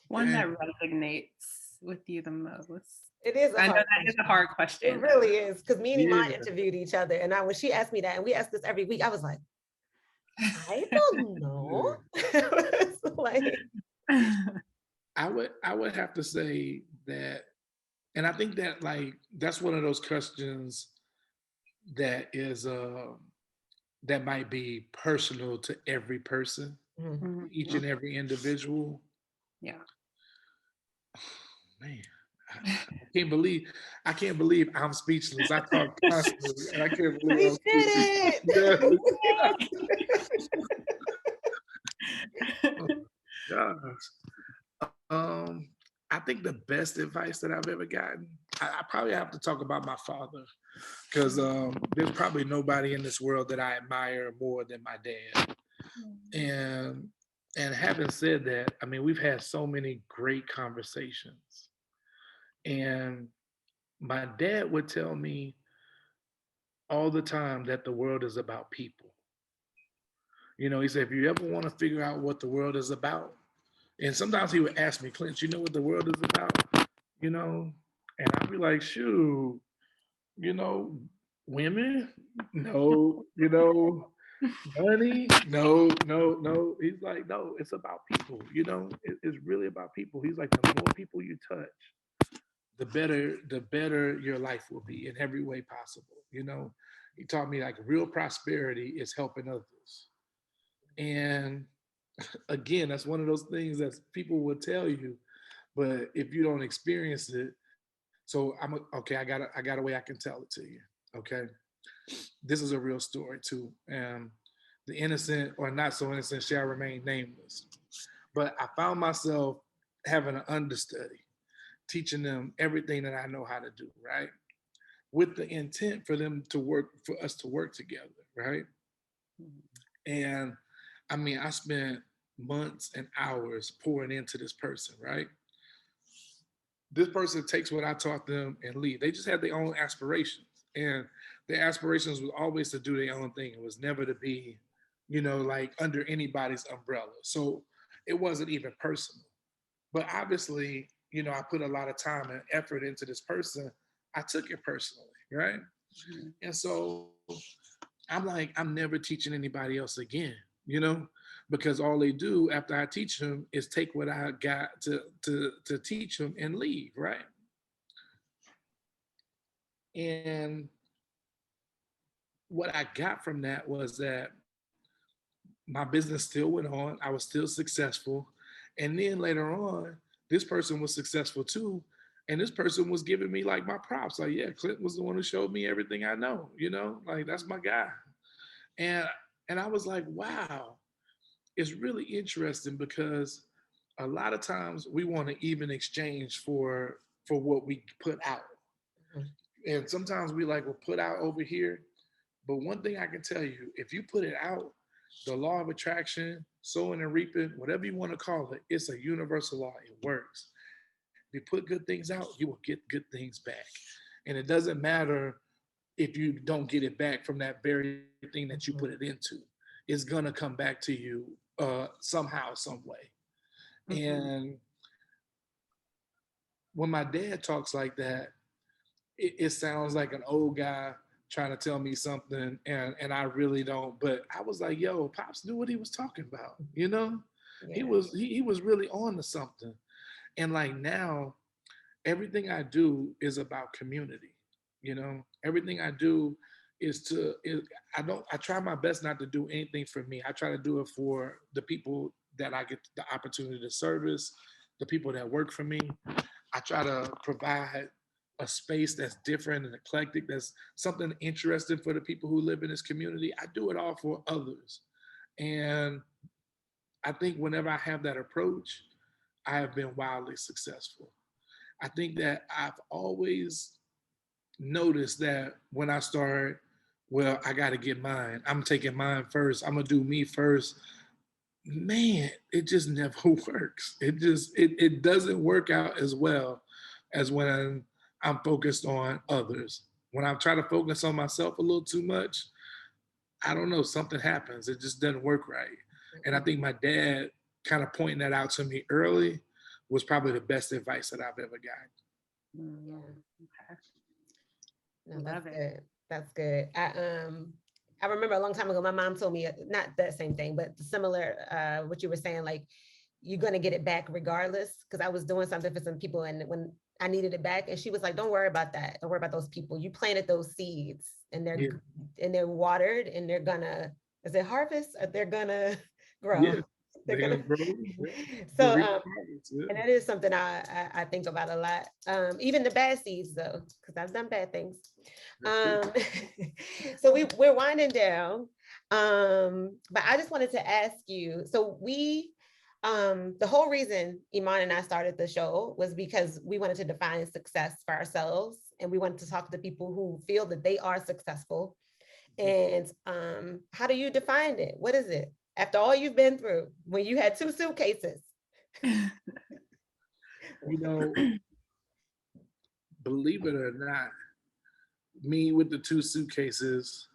One that resonates with you the most. It is. I know that is a hard question. It really is, because me and Iman interviewed each other, and when she asked me that, and we asked this every week, I was like, I don't know. Like, I would have to say that, and I think that, like, that's one of those questions that is that might be personal to every person, each and every individual. Yeah. Man, I can't believe I'm speechless. I talk constantly, and I can't believe we I'm did speechless. it. Oh, gosh. I think the best advice that I've ever gotten, I probably have to talk about my father, because there's probably nobody in this world that I admire more than my dad. And having said that, I mean, we've had so many great conversations. And my dad would tell me all the time that the world is about people. He said, if you ever want to figure out what the world is about, and sometimes he would ask me, Clint, you know what the world is about? And I'd be like, shoot, women? No, money? No, no, no. He's like, no, it's about people. It's really about people. He's like, the more people you touch, the better your life will be in every way possible. He taught me, like, real prosperity is helping others. And again, that's one of those things that people will tell you, but if you don't experience it, so okay, I got a way I can tell it to you. Okay. This is a real story too. The innocent or not so innocent shall remain nameless. But I found myself having an understudy, teaching them everything that I know how to do, right? With the intent for us to work together, right? And I mean, I spent months and hours pouring into this person, right? This person takes what I taught them and leave. They just had their own aspirations. And their aspirations was always to do their own thing. It was never to be, like, under anybody's umbrella. So it wasn't even personal. But obviously, I put a lot of time and effort into this person. I took it personally, right? And so I'm like, I'm never teaching anybody else again, because all they do after I teach them is take what I got to teach them and leave, right? And what I got from that was that my business still went on. I was still successful. And then later on, this person was successful too. And this person was giving me like my props. Like, yeah, Clint was the one who showed me everything I know, like that's my guy. And I was like, wow, it's really interesting because a lot of times we want to even exchange for what we put out. Mhm. And sometimes we like, we'll put out over here. But one thing I can tell you, if you put it out, the law of attraction, sowing and reaping, whatever you want to call it, it's a universal law. It works. If you put good things out, you will get good things back. And it doesn't matter if you don't get it back from that very thing that you put it Mhm. into. It's gonna come back to you somehow, some way. Mhm. And when my dad talks like that, it sounds like an old guy trying to tell me something, and I really don't. But I was like, yo, Pops knew what he was talking about. He Yeah. was really on to something. And like now, everything I do is about community. Everything I do I try my best not to do anything for me. I try to do it for the people that I get the opportunity to service, the people that work for me. I try to provide a space that's different and eclectic, that's something interesting for the people who live in this community. I do it all for others. And I think whenever I have that approach, I have been wildly successful. I think that I've always noticed that when I start, well, I got to get mine. I'm taking mine first. I'm gonna do me first. Man, it just never works. It doesn't work out as well as when I'm focused on others. When I try to focus on myself a little too much, I don't know, something happens. It just doesn't work right. And I think my dad kind of pointing that out to me early was probably the best advice that I've ever got. Mm, Yeah. okay. No, that's Love it. good. That's good. I remember a long time ago, my mom told me not that same thing, but similar what you were saying, like you're gonna get it back regardless. Because I was doing something for some people, and when I needed it back, and she was like, "Don't worry about that. Don't worry about those people. You planted those seeds, and Yeah, they're watered, and they're gonna is it harvest or they're gonna grow. yeah. They're They're gonna gonna." grow. Yeah. You'll So reap the harvest. Yeah. and that is something I think about a lot. Even the bad seeds though, because I've done bad things. That's true. Um, so we're winding down. But I just wanted to ask you, so the whole reason Iman and I started the show was because we wanted to define success for ourselves, and we wanted to talk to people who feel that they are successful. And how do you define it? What is it? After all you've been through, when you had 2 suitcases. You know, believe it or not, me with the 2 suitcases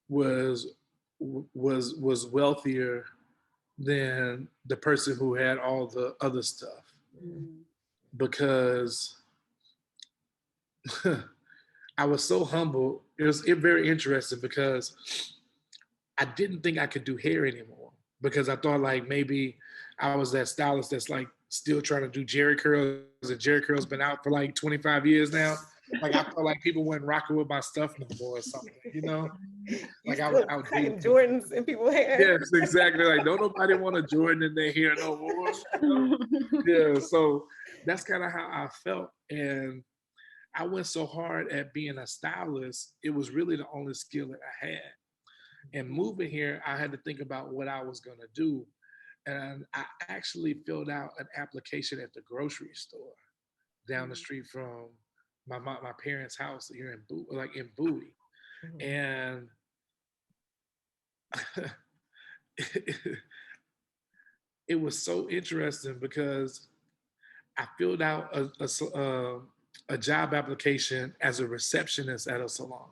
was was wealthier than the person who had all the other stuff Mm, because I was so humble. It very interesting because I didn't think I could do hair anymore because I thought like maybe I was that stylist that's like still trying to do Jerry curls, and Jerry curls been out for like 25 years now. Like I felt like people weren't rocking with my stuff no more or something. You Like I was still outdated. cutting Jordans in people's hair. Yes, exactly. Like don't nobody want a Jordan in their hair no more. Yeah, so that's kind of how I felt. And I went so hard at being a stylist, it was really the only skill that I had. And moving here, I had to think about what I was going to do. And I actually filled out an application at the grocery store down the street from my parents' house here in like in Bowie. Mhm. And it was so interesting because I filled out a job application as a receptionist at a salon.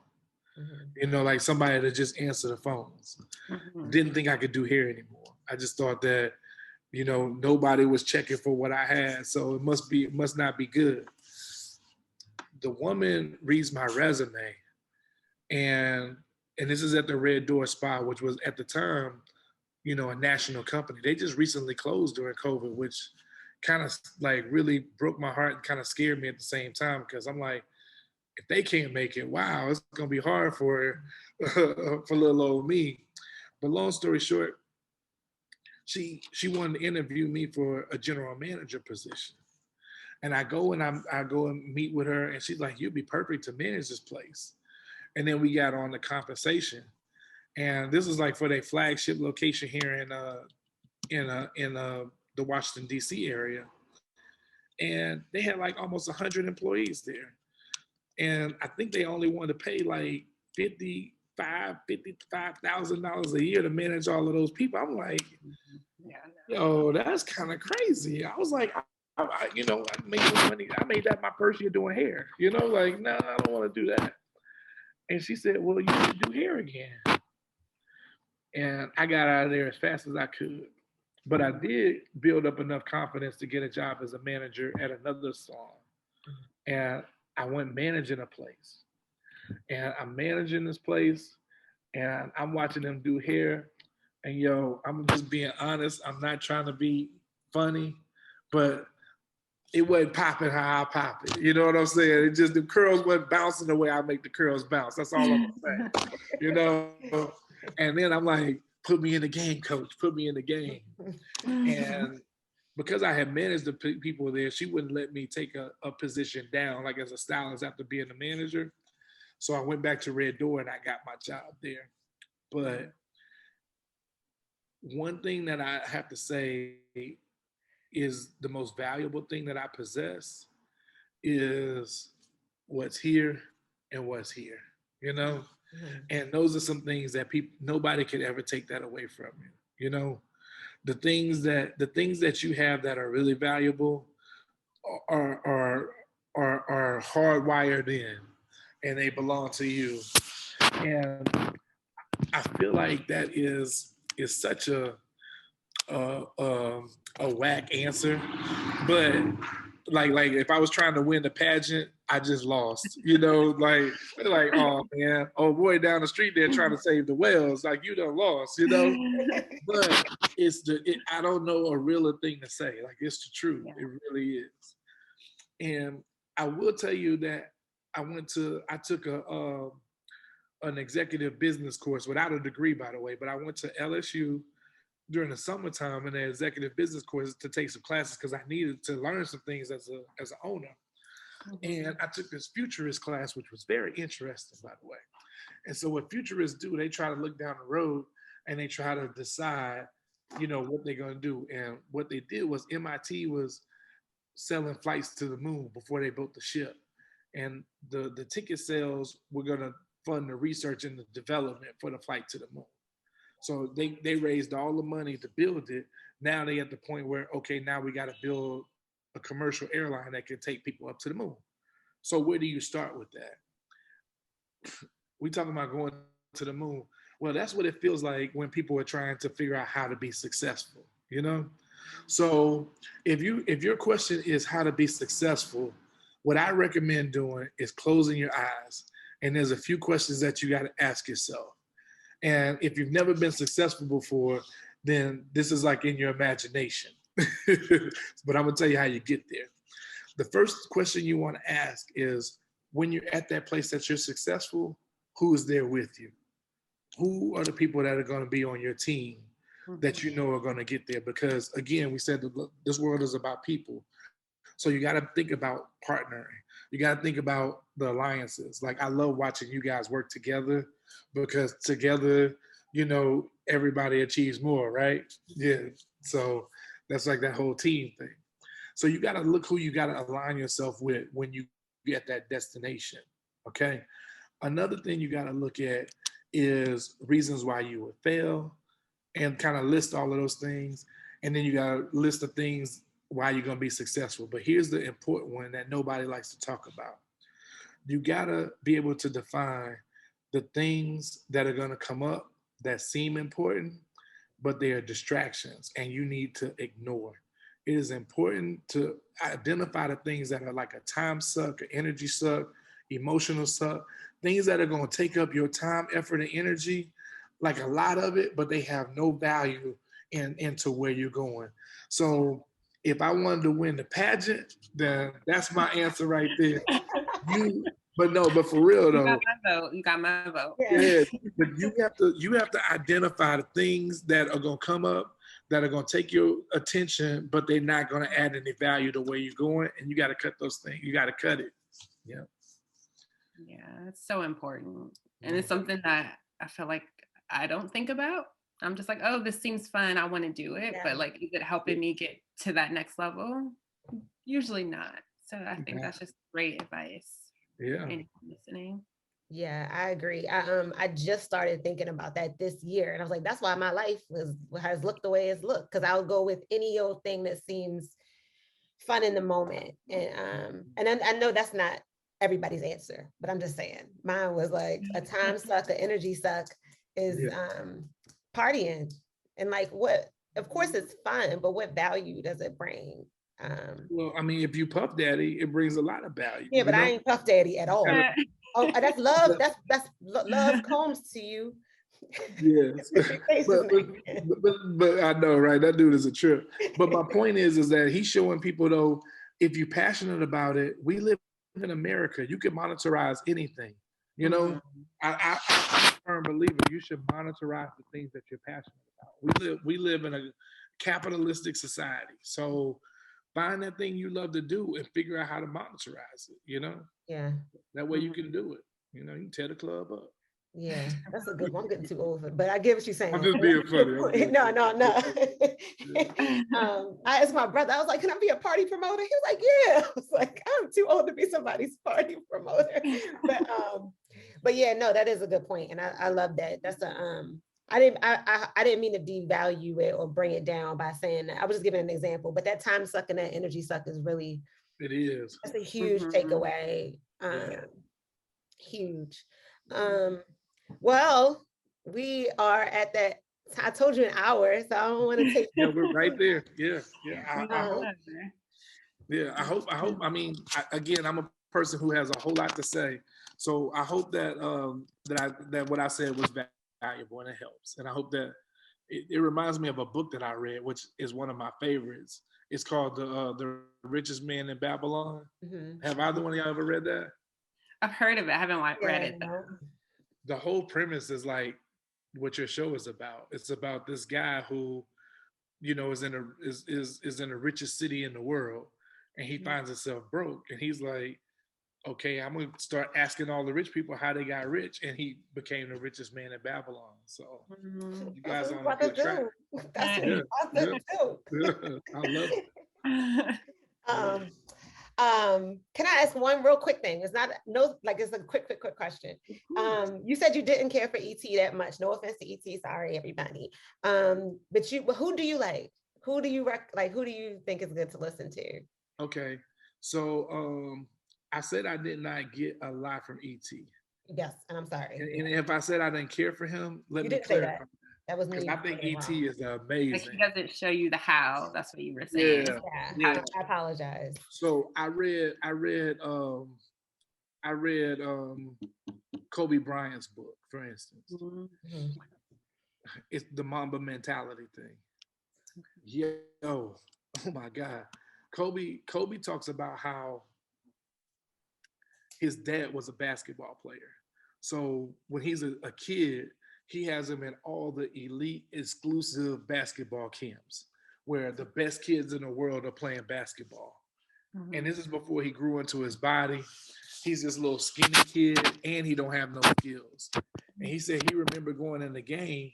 Mhm. Like somebody to just answer the phones. mhm. Didn't think I could do hair anymore. I just thought that nobody was checking for what I had, so it must not be good. The woman reads my resume, and this is at the Red Door Spa, which was at the time, a national company. They just recently closed during COVID, which kind of like really broke my heart and kind of scared me at the same time because I'm like, if they can't make it, wow, it's gonna be hard for for little old me. But long story short, she wanted to interview me for a general manager position. And I go and meet with her, and she's like, "You'd be perfect to manage this place." And then we got on the compensation, and this is like for their flagship location here in the Washington D.C. area, and they had like almost 100 employees there, and I think they only wanted to pay like $55,000 a year to manage all of those people. I'm like, Yeah. yo, that's kind of crazy. I was like, you know, I made money. I made that my first year doing hair. You know, like, no, I don't want to do that. And she said, well, you should do hair again. And I got out of there as fast as I could. But I did build up enough confidence to get a job as a manager at another salon. And I went managing a place. And I'm managing this place, and I'm watching them do hair. And yo, I'm just being honest. I'm not trying to be funny, but it wasn't popping how I pop it. You know what I'm saying? It just, the curls wasn't bouncing the way I make the curls bounce. That's all I'm saying. You know? And then I'm like, put me in the game, coach. Put me in the game. And because I had managed the people there, she wouldn't let me take a position down, like as a stylist after being a manager. So I went back to Red Door and I got my job there. But one thing that I have to say is the most valuable thing that I possess is what's here and what's here, you know? And those are some things that nobody could ever take that away from you, you know? The things that you have that are really valuable are hardwired in, and they belong to you. And I feel like that is such a whack answer, but like if I was trying to win the pageant, I just lost. You know, like oh man, oh boy down the street there trying to save the whales, like you done lost. You know, but I don't know a realer thing to say. Like it's the truth. Yeah. It really is. And I will tell you that I took an executive business course without a degree, by the way, but I went to LSU during the summertime in the executive business course to take some classes because I needed to learn some things as an owner. Mm-hmm. And I took this futurist class, which was very interesting, by the way. And so what futurists do, they try to look down the road and they try to decide, you know, what they're going to do. And what they did was MIT was selling flights to the moon before they built the ship. And the ticket sales were going to fund the research and the development for the flight to the moon. So they raised all the money to build it. Now they at the point where, okay, now we got to build a commercial airline that can take people up to the moon. So where do you start with that? We talking about going to the moon. Well, that's what it feels like when people are trying to figure out how to be successful, you know? So if your question is how to be successful, what I recommend doing is closing your eyes. And there's a few questions that you got to ask yourself. And if you've never been successful before, then this is like in your imagination. But I'm gonna tell you how you get there. The first question you want to ask is, when you're at that place that you're successful, who is there with you? Who are the people that are going to be on your team that you know are going to get there? Because again, we said this world is about people. So you got to think about partnering. You got to think about the alliances. Like I love watching you guys work together because together, you know, everybody achieves more, right? Yeah. So that's like that whole team thing. So you got to look who you got to align yourself with when you get that destination. Okay. Another thing you got to look at is reasons why you would fail and kind of list all of those things. And then you got to list the things why you're going to be successful. But here's the important one that nobody likes to talk about. You got to be able to define the things that are going to come up that seem important, but they are distractions and you need to ignore. It is important to identify the things that are like a time suck, an energy suck, emotional suck, things that are going to take up your time, effort, and energy, like a lot of it, but they have no value into where you're going. So if I wanted to win the pageant, then that's my answer right there. but for real You though, got my vote. You got my vote. yeah, but you have to identify the things that are gonna come up that are gonna take your attention, but they're not gonna add any value to where you're going, and you got to cut those things. You got to cut it. Yeah. Yeah, it's so important. And it's something that I feel like I don't think about. I'm just like, oh, this seems fun. I want to do it. But like, is it helping me get to that next level? Usually not. So I think that's just great advice. Yeah. Anyone listening. Yeah, I agree. I just started thinking about that this year, and I was like, that's why my life has looked the way it's looked, because I'll go with any old thing that seems fun in the moment. And then I know that's not everybody's answer, but I'm just saying mine was like a time suck, an energy suck is partying. And like, what, of course it's fun, but what value does it bring? Well, I mean, if you Puff Daddy, it brings a lot of value. Yeah, but I ain't Puff Daddy at all. Oh, that's love. That's love Combs to you. Yes, but I know, right? That dude is a trip. But my point is that he's showing people though, if you're passionate about it, we live in America. You can monetize anything. You know, I'm a firm believer. You should monetize the things that you're passionate about. We live in a capitalistic society, so find that thing you love to do and figure out how to monetize it. You know, that way you can do it. You know, you can tear the club up. Yeah, that's a good one. I'm getting too old for it, but I get what you're saying. I'm just being funny. No. I asked my brother, I was like, can I be a party promoter? He was like, yeah. I was like, I'm too old to be somebody's party promoter. But yeah, no, that is a good point. And I love that. That's I didn't mean to devalue it or bring it down by saying that. I was just giving an example, but that time suck and that energy suck is really, it is. That's a huge takeaway. Huge. Well, we are at that. I told you an hour, so I don't want to take. Yeah, we're right there. Yeah. I hope. I mean, again, I'm a person who has a whole lot to say, so I hope that that what I said was valuable and it helps, and I hope that it reminds me of a book that I read, which is one of my favorites. It's called The Richest Man in Babylon. Have either one of y'all ever read that? I've heard of it. I haven't read it though. The whole premise is like what your show is about. It's about this guy who, you know, is in the richest city in the world, and he finds himself broke, and he's like, okay, I'm gonna start asking all the rich people how they got rich, and he became the richest man in Babylon. So you guys are on a good track. That's I love it. Can I ask one real quick thing? It's not it's a quick question. You said you didn't care for ET that much. No offense to ET, sorry everybody. But who do you like? Who do you who do you think is good to listen to? Okay, so I said I did not get a lot from ET. Yes, and I'm sorry. And if I said I didn't care for him, let me clarify. That was me. I think ET is amazing. Like he doesn't show you the how. That's what you were saying. Yeah. I apologize. So I read Kobe Bryant's book, for instance. It's the Mamba mentality thing. Yo, oh my God. Kobe talks about how his dad was a basketball player. So when he's a kid, he has him in all the elite exclusive basketball camps where the best kids in the world are playing basketball. And this is before he grew into his body. He's this little skinny kid and he don't have no skills. And he said he remembered going in the game,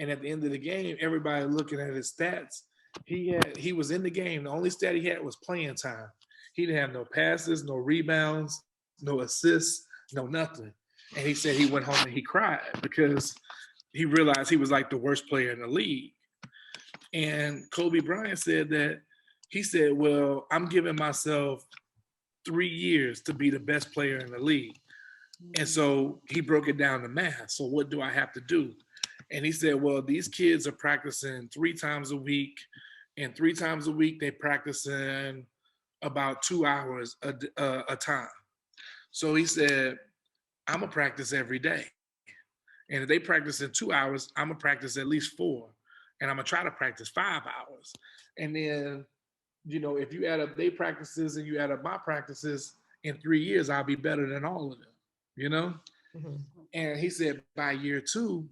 and at the end of the game, everybody looking at his stats. He was in the game. The only stat he had was playing time. He didn't have no passes, no rebounds, no assists, no nothing. And he said he went home and he cried because he realized he was like the worst player in the league. And Kobe Bryant said that, he said, well, I'm giving myself 3 years to be the best player in the league. And so he broke it down to math. So what do I have to do? And he said, well, these kids are practicing 3 times a week, and 3 times a week they practicing about 2 hours a time. So he said, I'm gonna practice every day. And if they practice in 2 hours, I'm gonna practice at least 4. And I'm gonna try to practice 5 hours. And then, you know, if you add up their practices and you add up my practices, in 3 years, I'll be better than all of them, you know? Mhm. And he said by year 2,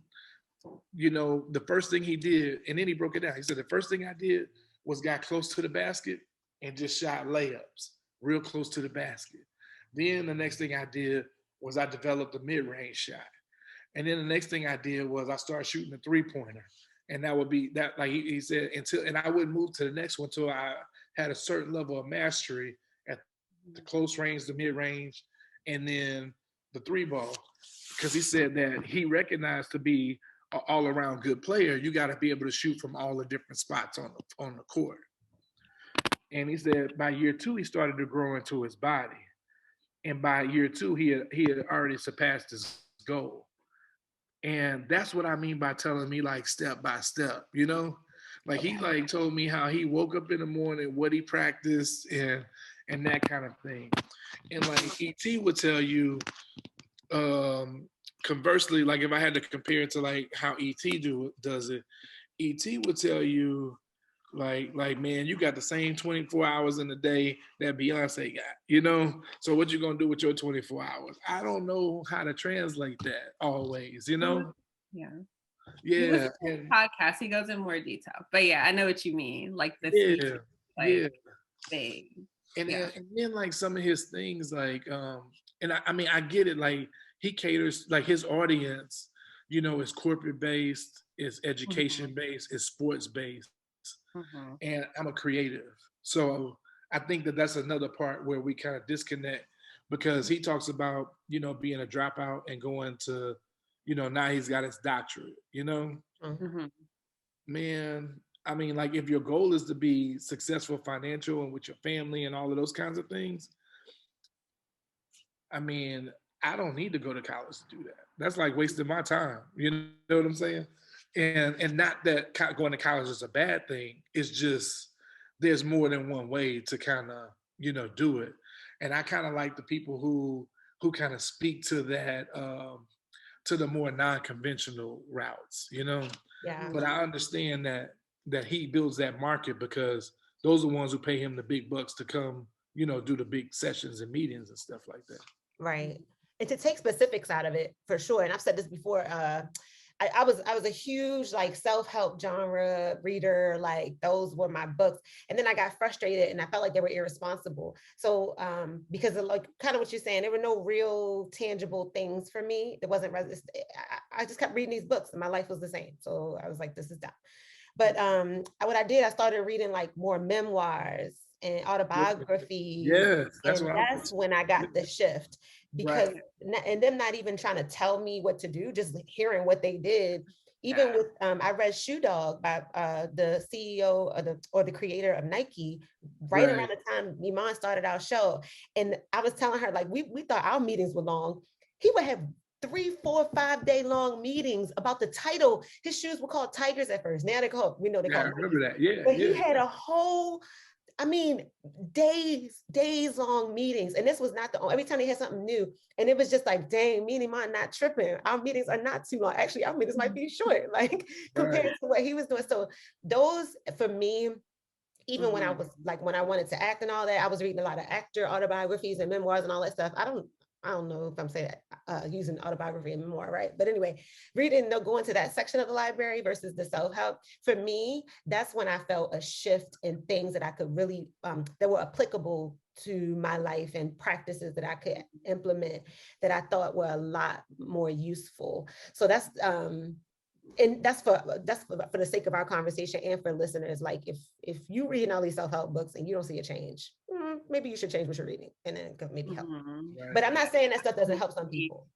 you know, the first thing he did, and then he broke it down. He said, the first thing I did was got close to the basket and just shot layups real close to the basket. Then the next thing I did was I developed a mid range shot. And then the next thing I did was I started shooting a 3-pointer. And that would be that, like he said, until, and I wouldn't move to the next one until I had a certain level of mastery at the close range, the mid range, and then the 3 ball. Because he said that he recognized to be an all-around good player, you got to be able to shoot from all the different spots on the court. And he said by year 2 he started to grow into his body, and by year 2 he had already surpassed his goal. And that's what I mean by telling me like step by step, you know, like he like told me how he woke up in the morning, what he practiced, and that kind of thing. And like ET would tell you, conversely, like if I had to compare it to like how does it, ET would tell you like man, you got the same 24 hours in the day that Beyonce got, you know? So what you gonna do with your 24 hours? I don't know how to translate that always, you know? Yeah. You Yeah. listen to his podcast, he goes in more detail. But yeah, I know what you mean. Like the speech, Yeah. like Yeah. big. And, Yeah. and then like some of his things, like and I mean I get it, like he caters, like his audience, you know, is corporate based, is education based, is sports based. And I'm a creative. So I think that that's another part where we kind of disconnect, because he talks about, you know, being a dropout and going to, you know, now he's got his doctorate, you know? Mm-hmm. Man, I mean, like if your goal is to be successful financial and with your family and all of those kinds of things, I mean, I don't need to go to college to do that. That's like wasting my time. You know what I'm saying? And not that going to college is a bad thing. It's just there's more than one way to kind of, you know, do it. And I kind of like the people who kind of speak to that, to the more non-conventional routes, you know. Yeah. But I understand that he builds that market because those are the ones who pay him the big bucks to come, you know, do the big sessions and meetings and stuff like that. Right. And to take specifics out of it for sure. And I've said this before, I was a huge like self-help genre reader, like those were my books. And then I got frustrated and I felt like they were irresponsible. So because of like kind of what you're saying, there were no real tangible things for me. There wasn't I just kept reading these books and my life was the same. So I was like, this is dumb. But what I did, I started reading like more memoirs and autobiographies. Yes, that's And what that's when I got the shift, because right. and them not even trying to tell me what to do, just hearing what they did. Even with I read Shoe Dog by the CEO or the creator of Nike, right around the time Iman started our show. And I was telling her, like, we thought our meetings were long. He would have 3, 4, 5 day long meetings about the title. His shoes were called Tigers at first. Now they call, we know they call I remember that. Yeah. But he had a whole, I mean, days long meetings. And this was not the only, every time they had something new. And it was just like, dang, me and Iman not tripping. Our meetings are not too long. Actually, our meetings might be short, like compared to what he was doing. So those, for me, even when I was like, when I wanted to act and all that, I was reading a lot of actor autobiographies and memoirs and all that stuff. I don't know if I'm saying using autobiography and memoir, right? But anyway, reading, going to that section of the library versus the self-help, for me, that's when I felt a shift in things that I could really, that were applicable to my life and practices that I could implement that I thought were a lot more useful. So that's, and that's for the sake of our conversation and for listeners. Like if you reading all these self-help books and you don't see a change, maybe you should change what you're reading and then it could maybe help. But I'm not saying that stuff doesn't help some people.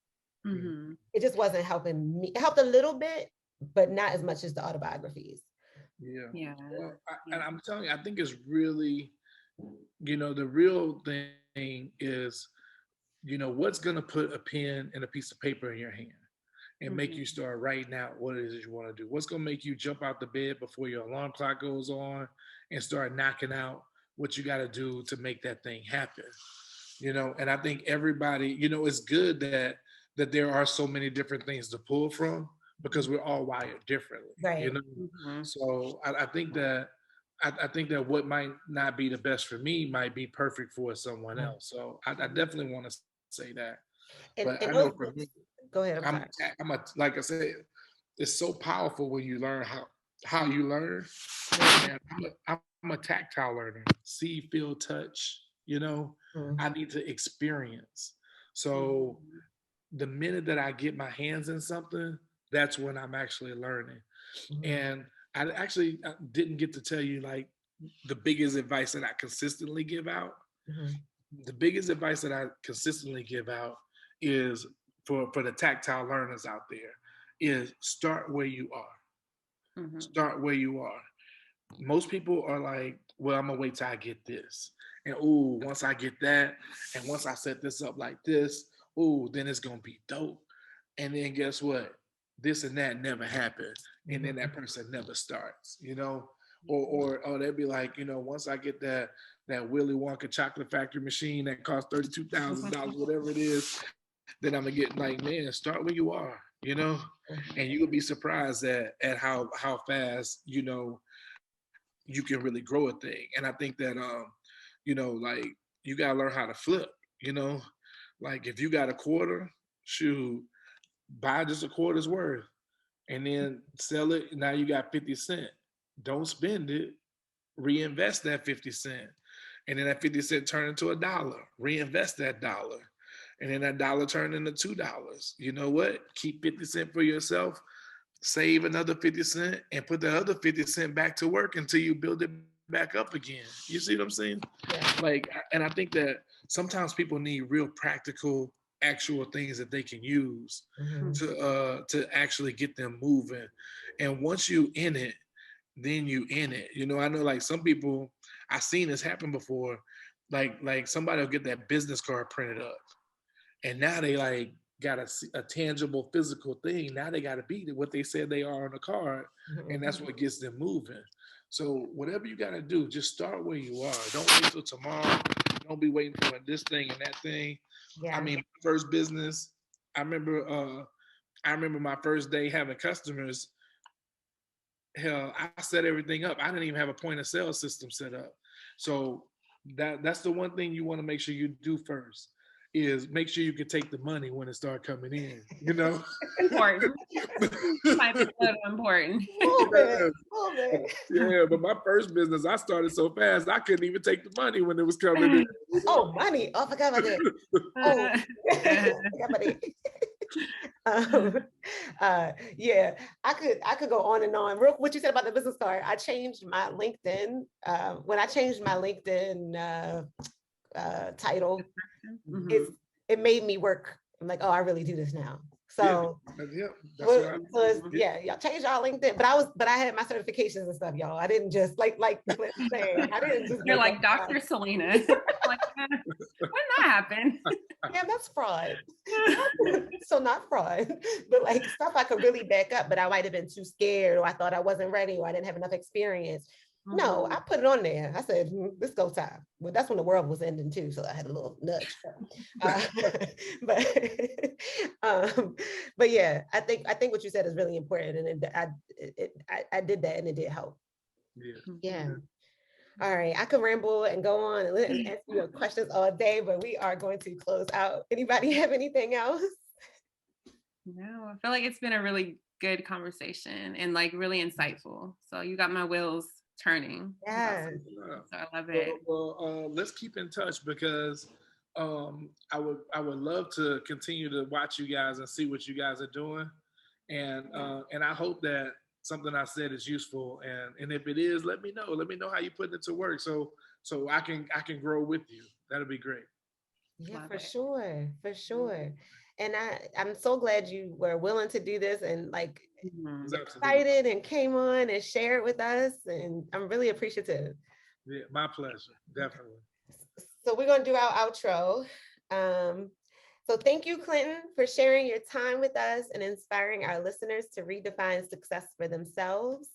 It just wasn't helping me. It helped a little bit, but not as much as the autobiographies. Yeah. Well, and I'm telling you, I think it's really, you know, the real thing is, you know, what's going to put a pen and a piece of paper in your hand and make you start writing out what it is you want to do. What's going to make you jump out the bed before your alarm clock goes on and start knocking out what you got to do to make that thing happen. You know, and I think everybody, you know, it's good that there are so many different things to pull from because we're all wired differently. Right. You know, so I think that I think that what might not be the best for me might be perfect for someone else. So I definitely want to say that. But And I those know for books, me, go ahead, I'm sorry. like I said, it's so powerful when you learn how you learn. And I'm a tactile learner. See, feel, touch. You know, I need to experience. So the minute that I get my hands in something, that's when I'm actually learning. And I didn't get to tell you like the biggest advice that I consistently give out. The biggest advice that I consistently give out is for the tactile learners out there is start where you are. Start where you are. Most people are like, well, I'm gonna wait till I get this. And once I get that, and once I set this up like this, then it's gonna be dope. And then guess what? This and that never happened. And then that person never starts, you know? Or they'd be like, you know, once I get that Willy Wonka chocolate factory machine that costs $32,000, whatever it is, then I'm gonna get like, man, start where you are, you know? And you'll be surprised at how fast, you know, you can really grow a thing. And I think that you know, like you gotta learn how to flip, you know. Like if you got a quarter, shoot, buy just a quarter's worth and then sell it. Now you got 50 cents. Don't spend it, reinvest that 50 cents. And then that 50 cent turn into $1. Reinvest that dollar. And then that dollar turn into $2. You know what? Keep 50 cents for yourself, save another 50 cents, and put the other 50 cents back to work until you build it back up again. You see what I'm saying? Yeah. Like, and I think that sometimes people need real practical, actual things that they can use to actually get them moving. And once you in it, then you in it. You know, I know like some people, I've seen this happen before. Like somebody will get that business card printed up, and now they like got a tangible physical thing. Now they got to be what they said they are on the card, and that's what gets them moving. So whatever you got to do, just start where you are. Don't wait till tomorrow. Don't be waiting for this thing and that thing. Yeah. I mean, first business. I remember my first day having customers. Hell, I set everything up. I didn't even have a point of sale system set up. So that's the one thing you want to make sure you do first is make sure you can take the money when it start coming in, you know? Important. Might be so important. Yeah, but my first business, I started so fast, I couldn't even take the money when it was coming in. Oh, money. Oh, I forgot about that. Oh, I forgot about that. Yeah, I could go on and on. Real, what you said about the business card, I changed my LinkedIn. When I changed my LinkedIn title, it made me work. I'm like, oh, I really do this now. So y'all change y'all LinkedIn, but I had my certifications and stuff, y'all. I didn't just like saying, I didn't just. You're like Dr. Selena. Like, when that happened? Yeah, that's fraud. So not fraud, but like stuff I could really back up, but I might have been too scared, or I thought I wasn't ready, or I didn't have enough experience. No, I put it on there. I said, this go time. Well, that's when the world was ending too. So I had a little nudge. But yeah, I think what you said is really important. And I did that and it did help. Yeah. All right. I could ramble and go on and ask you questions all day, but we are going to close out. Anybody have anything else? No, I feel like it's been a really good conversation and like really insightful. So you got my wheels turning. Yeah. So I love it. Well, let's keep in touch because I would love to continue to watch you guys and see what you guys are doing, and I hope that something I said is useful, and if it is, let me know. Let me know how you put it to work, so I can grow with you. That'll be great. Yeah, for sure. And I'm so glad you were willing to do this and like excited and came on and shared with us. And I'm really appreciative. Yeah, my pleasure. Definitely. So we're going to do our outro. So thank you, Clinton, for sharing your time with us and inspiring our listeners to redefine success for themselves.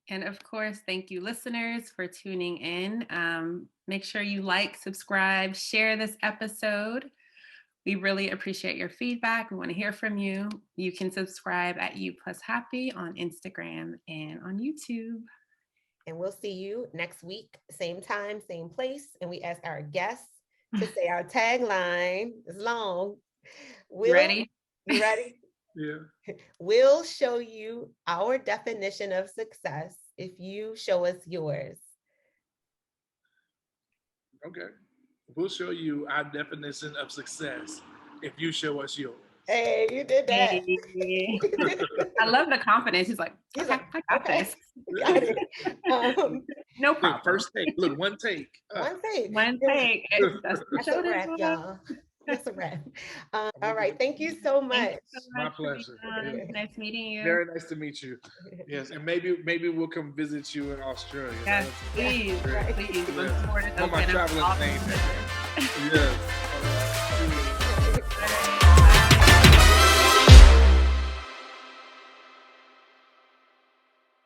And of course, thank you, listeners, for tuning in. Make sure you like, subscribe, share this episode. We really appreciate your feedback. We want to hear from you. You can subscribe at U+Happy on Instagram and on YouTube. And we'll see you next week, same time, same place. And we ask our guests to say our tagline. It's long. Ready? You ready? Yeah. We'll show you our definition of success if you show us yours. Okay. We'll show you our definition of success if you show us yours. Hey, you did that. Hey. I love the confidence. He's like, okay, I got this. Got it. No Look, problem. first take. Look, one take. One take. One take. That's a wrap, y'all. That's a wrap. All right. Thank you so much. Thank you so My much for pleasure. being on. Nice meeting you. Very nice to meet you. Yes, and maybe we'll come visit you in Australia. Yes, please. Right. Please. Yes. On my traveling thing. Yes.